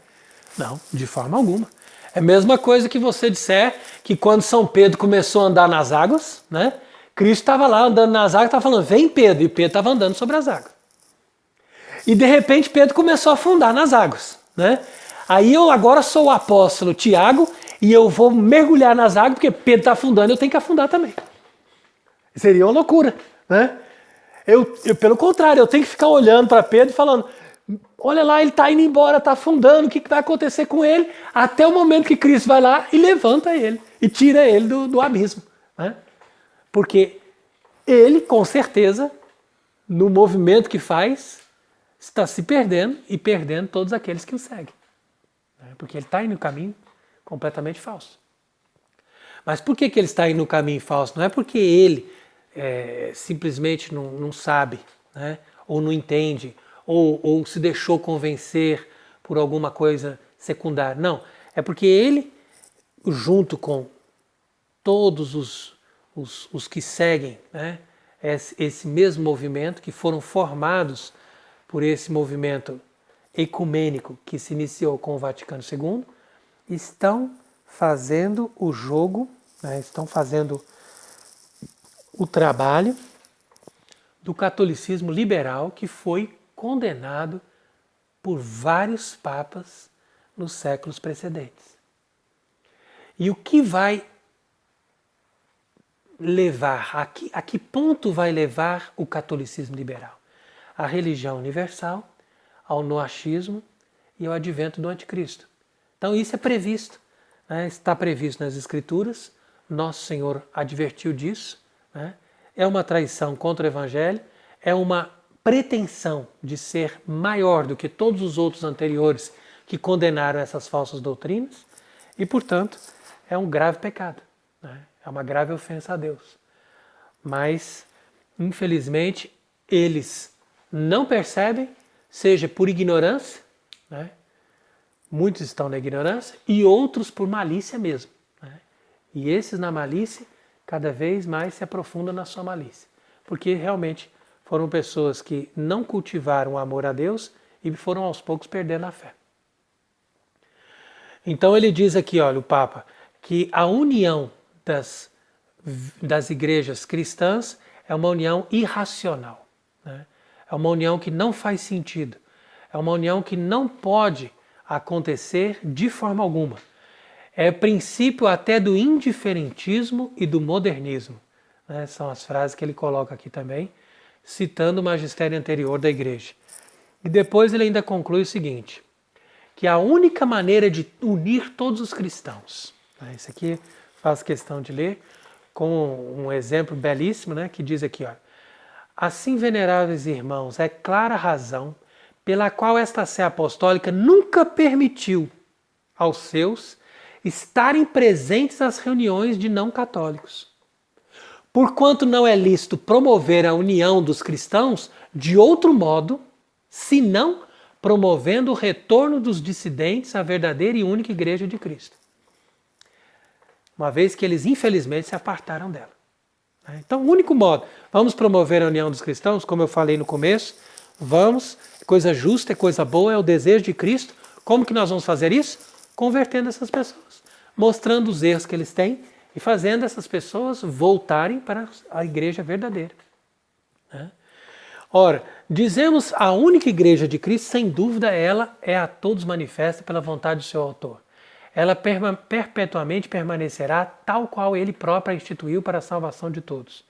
Não, de forma alguma. É a mesma coisa que você disser que quando São Pedro começou a andar nas águas, né, Cristo estava lá andando nas águas e estava falando, vem Pedro, e Pedro estava andando sobre as águas. E de repente Pedro começou a afundar nas águas. Né? Aí eu agora sou o apóstolo Tiago e eu vou mergulhar nas águas porque Pedro está afundando, eu tenho que afundar também. Seria uma loucura. Né? Pelo contrário, eu tenho que ficar olhando para Pedro e falando, olha lá, ele está indo embora, está afundando, o que vai acontecer com ele? Até o momento que Cristo vai lá e levanta ele e tira ele do abismo. Né? Porque ele, com certeza, no movimento que faz, está se perdendo e perdendo todos aqueles que o seguem. Porque ele está indo no caminho completamente falso. Mas por que ele está indo no caminho falso? Não é porque ele simplesmente não sabe, né? Ou não entende, ou se deixou convencer por alguma coisa secundária. Não, é porque ele, junto com todos os que seguem, né, esse mesmo movimento, que foram formados por esse movimento ecumênico que se iniciou com o Vaticano II, estão fazendo o jogo, né, estão fazendo o trabalho do catolicismo liberal que foi condenado por vários papas nos séculos precedentes. E o que vai levar, a que ponto vai levar o catolicismo liberal? A religião universal, ao noachismo e ao advento do anticristo. Então isso é previsto, né? Está previsto nas Escrituras, Nosso Senhor advertiu disso, né? É uma traição contra o Evangelho, é uma pretensão de ser maior do que todos os outros anteriores que condenaram essas falsas doutrinas e, portanto, é um grave pecado, né? É uma grave ofensa a Deus. Mas, infelizmente, eles não percebem, seja por ignorância, né? Muitos estão na ignorância, e outros por malícia mesmo, né? E esses na malícia, cada vez mais se aprofundam na sua malícia. Porque realmente foram pessoas que não cultivaram o amor a Deus e foram aos poucos perdendo a fé. Então ele diz aqui, olha, o Papa, que a união das igrejas cristãs é uma união irracional, né? É uma união que não faz sentido. É uma união que não pode acontecer de forma alguma. É princípio até do indiferentismo e do modernismo, né? São as frases que ele coloca aqui também, citando o magistério anterior da igreja. E depois ele ainda conclui o seguinte, que a única maneira de unir todos os cristãos, né? Isso aqui faz questão de ler com um exemplo belíssimo, né? Que diz aqui, ó, assim, veneráveis irmãos, é clara a razão pela qual esta sé apostólica nunca permitiu aos seus estarem presentes às reuniões de não católicos. Porquanto não é lícito promover a união dos cristãos de outro modo, senão promovendo o retorno dos dissidentes à verdadeira e única Igreja de Cristo. Uma vez que eles, infelizmente, se apartaram dela. Então, o único modo, vamos promover a união dos cristãos, como eu falei no começo, vamos, é coisa justa, é coisa boa, é o desejo de Cristo. Como que nós vamos fazer isso? Convertendo essas pessoas, mostrando os erros que eles têm e fazendo essas pessoas voltarem para a igreja verdadeira. Ora, dizemos a única igreja de Cristo, sem dúvida, ela é a todos manifesta pela vontade do seu autor. Ela perpetuamente permanecerá tal qual ele próprio a instituiu para a salvação de todos.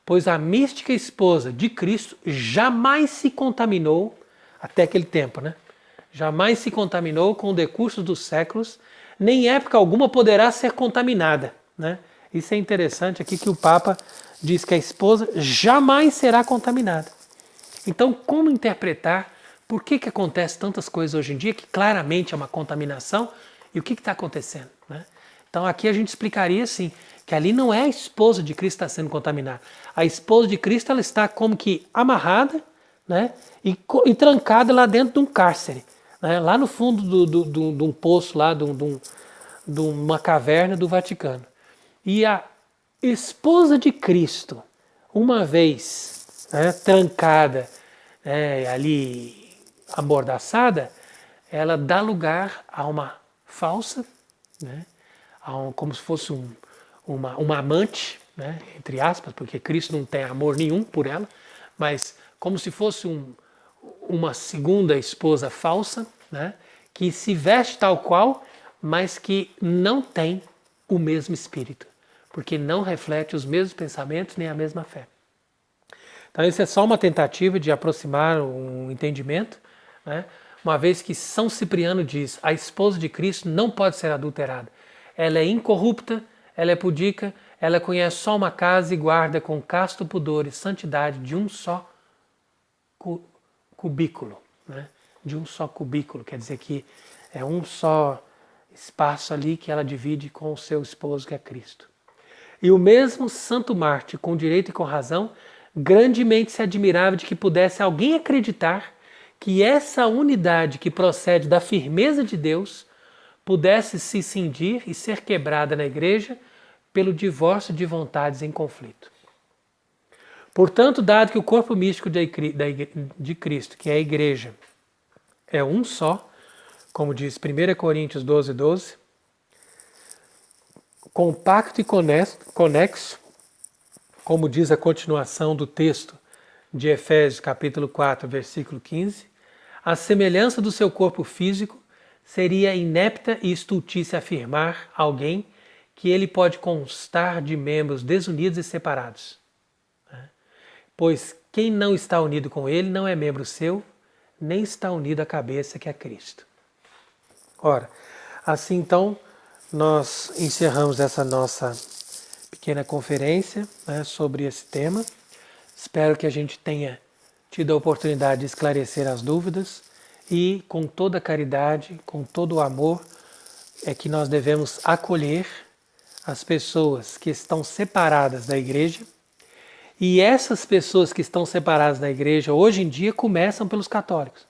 Pois a mística esposa de Cristo jamais se contaminou, até aquele tempo, né? Jamais se contaminou com o decurso dos séculos, nem em época alguma poderá ser contaminada, né? Isso é interessante aqui que o Papa diz que a esposa jamais será contaminada. Então, como interpretar por que acontece tantas coisas hoje em dia, que claramente é uma contaminação, e o que está acontecendo, né? Então aqui a gente explicaria assim, que ali não é a esposa de Cristo que está sendo contaminada. A esposa de Cristo ela está como que amarrada, né? E trancada lá dentro de um cárcere, né? Lá no fundo de um poço, lá de uma caverna do Vaticano. E a esposa de Cristo, uma vez, né, trancada, ali amordaçada, ela dá lugar a uma falsa, né? Como se fosse uma amante, né? Entre aspas, porque Cristo não tem amor nenhum por ela, mas como se fosse uma segunda esposa falsa, né? Que se veste tal qual, mas que não tem o mesmo espírito, porque não reflete os mesmos pensamentos nem a mesma fé. Então isso é só uma tentativa de aproximar um entendimento, né? Uma vez que São Cipriano diz, a esposa de Cristo não pode ser adulterada. Ela é incorrupta, ela é pudica, ela conhece só uma casa e guarda com casto pudor e santidade de um só cubículo, né? De um só cubículo, quer dizer que é um só espaço ali que ela divide com o seu esposo, que é Cristo. E o mesmo Santo Mártir, com direito e com razão, grandemente se admirava de que pudesse alguém acreditar que essa unidade que procede da firmeza de Deus pudesse se cindir e ser quebrada na igreja pelo divórcio de vontades em conflito. Portanto, dado que o corpo místico de Cristo, que é a igreja, é um só, como diz 1 Coríntios 12:12, compacto e conexo, como diz a continuação do texto de Efésios capítulo 4, versículo 15, a semelhança do seu corpo físico, seria inepta e estultícia afirmar alguém que ele pode constar de membros desunidos e separados. Pois quem não está unido com ele não é membro seu, nem está unido à cabeça que é Cristo. Ora, assim então, nós encerramos essa nossa pequena conferência, né, sobre esse tema. Espero que a gente tenha tido a oportunidade de esclarecer as dúvidas e, com toda a caridade, com todo o amor, é que nós devemos acolher as pessoas que estão separadas da igreja. E essas pessoas que estão separadas da igreja hoje em dia começam pelos católicos.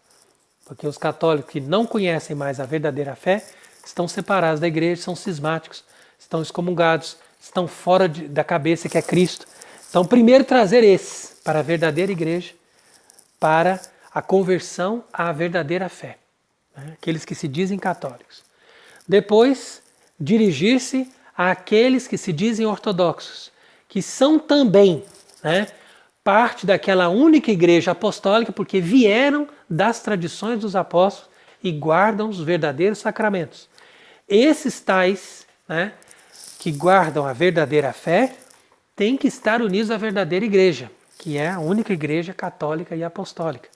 Porque os católicos que não conhecem mais a verdadeira fé estão separados da igreja, são cismáticos, estão excomungados, estão fora da cabeça que é Cristo. Então, primeiro trazer esses para a verdadeira igreja, para a conversão à verdadeira fé, né? Aqueles que se dizem católicos. Depois, dirigir-se àqueles que se dizem ortodoxos, que são também, né, parte daquela única igreja apostólica, porque vieram das tradições dos apóstolos e guardam os verdadeiros sacramentos. Esses tais, né, que guardam a verdadeira fé, têm que estar unidos à verdadeira igreja, que é a única igreja católica e apostólica.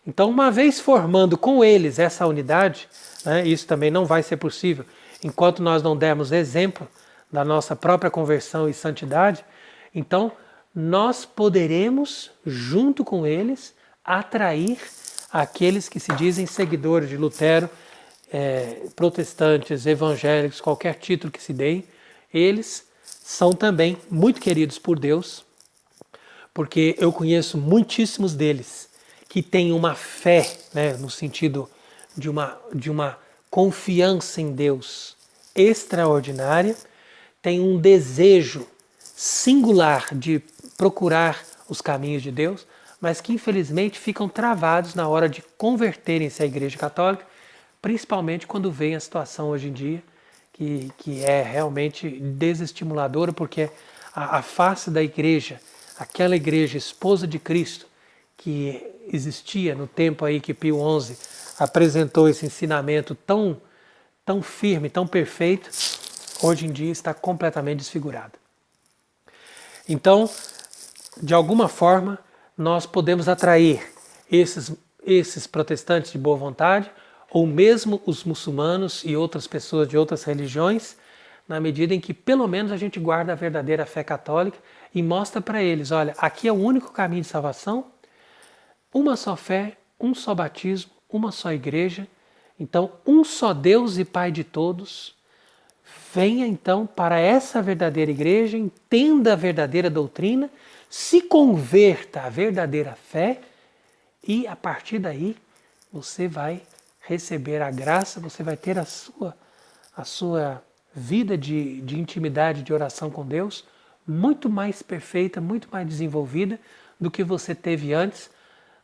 Então, uma vez formando com eles essa unidade, né, isso também não vai ser possível enquanto nós não dermos exemplo da nossa própria conversão e santidade, então nós poderemos, junto com eles, atrair aqueles que se dizem seguidores de Lutero, protestantes, evangélicos, qualquer título que se dê. Eles são também muito queridos por Deus, porque eu conheço muitíssimos deles que têm uma fé, né, no sentido de uma confiança em Deus extraordinária, têm um desejo singular de procurar os caminhos de Deus, mas que infelizmente ficam travados na hora de converterem-se à Igreja Católica, principalmente quando vem a situação hoje em dia, que é realmente desestimuladora, porque a face da igreja, aquela igreja esposa de Cristo, que existia no tempo aí que Pio XI apresentou esse ensinamento tão firme, tão perfeito, hoje em dia está completamente desfigurado. Então, de alguma forma, nós podemos atrair esses protestantes de boa vontade, ou mesmo os muçulmanos e outras pessoas de outras religiões, na medida em que pelo menos a gente guarda a verdadeira fé católica e mostra para eles, olha, aqui é o único caminho de salvação, uma só fé, um só batismo, uma só igreja, então um só Deus e Pai de todos. Venha então para essa verdadeira igreja, entenda a verdadeira doutrina, se converta à verdadeira fé e a partir daí você vai receber a graça, você vai ter a sua vida de intimidade, de oração com Deus muito mais perfeita, muito mais desenvolvida do que você teve antes,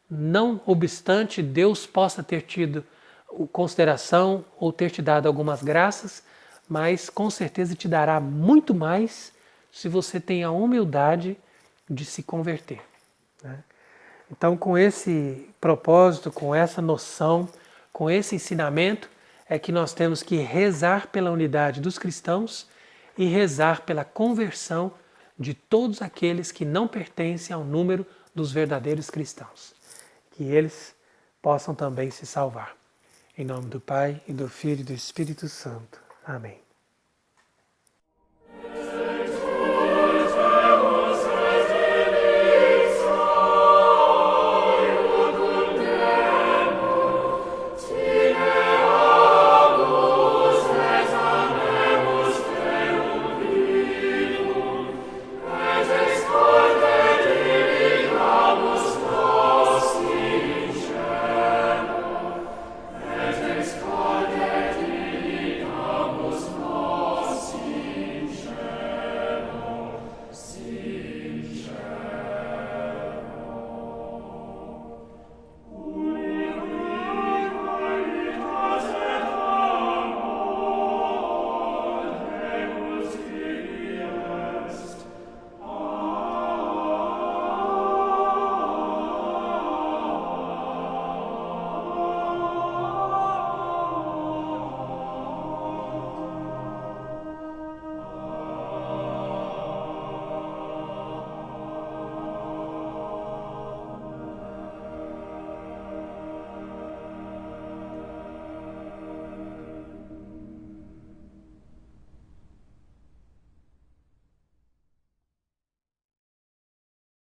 não obstante Deus possa ter tido consideração ou ter te dado algumas graças, mas com certeza te dará muito mais se você tem a humildade de se converter, né? Então, com esse propósito, com essa noção, com esse ensinamento, é que nós temos que rezar pela unidade dos cristãos e rezar pela conversão de todos aqueles que não pertencem ao número dos verdadeiros cristãos. Que eles possam também se salvar. Em nome do Pai, e do Filho e do Espírito Santo. Amém.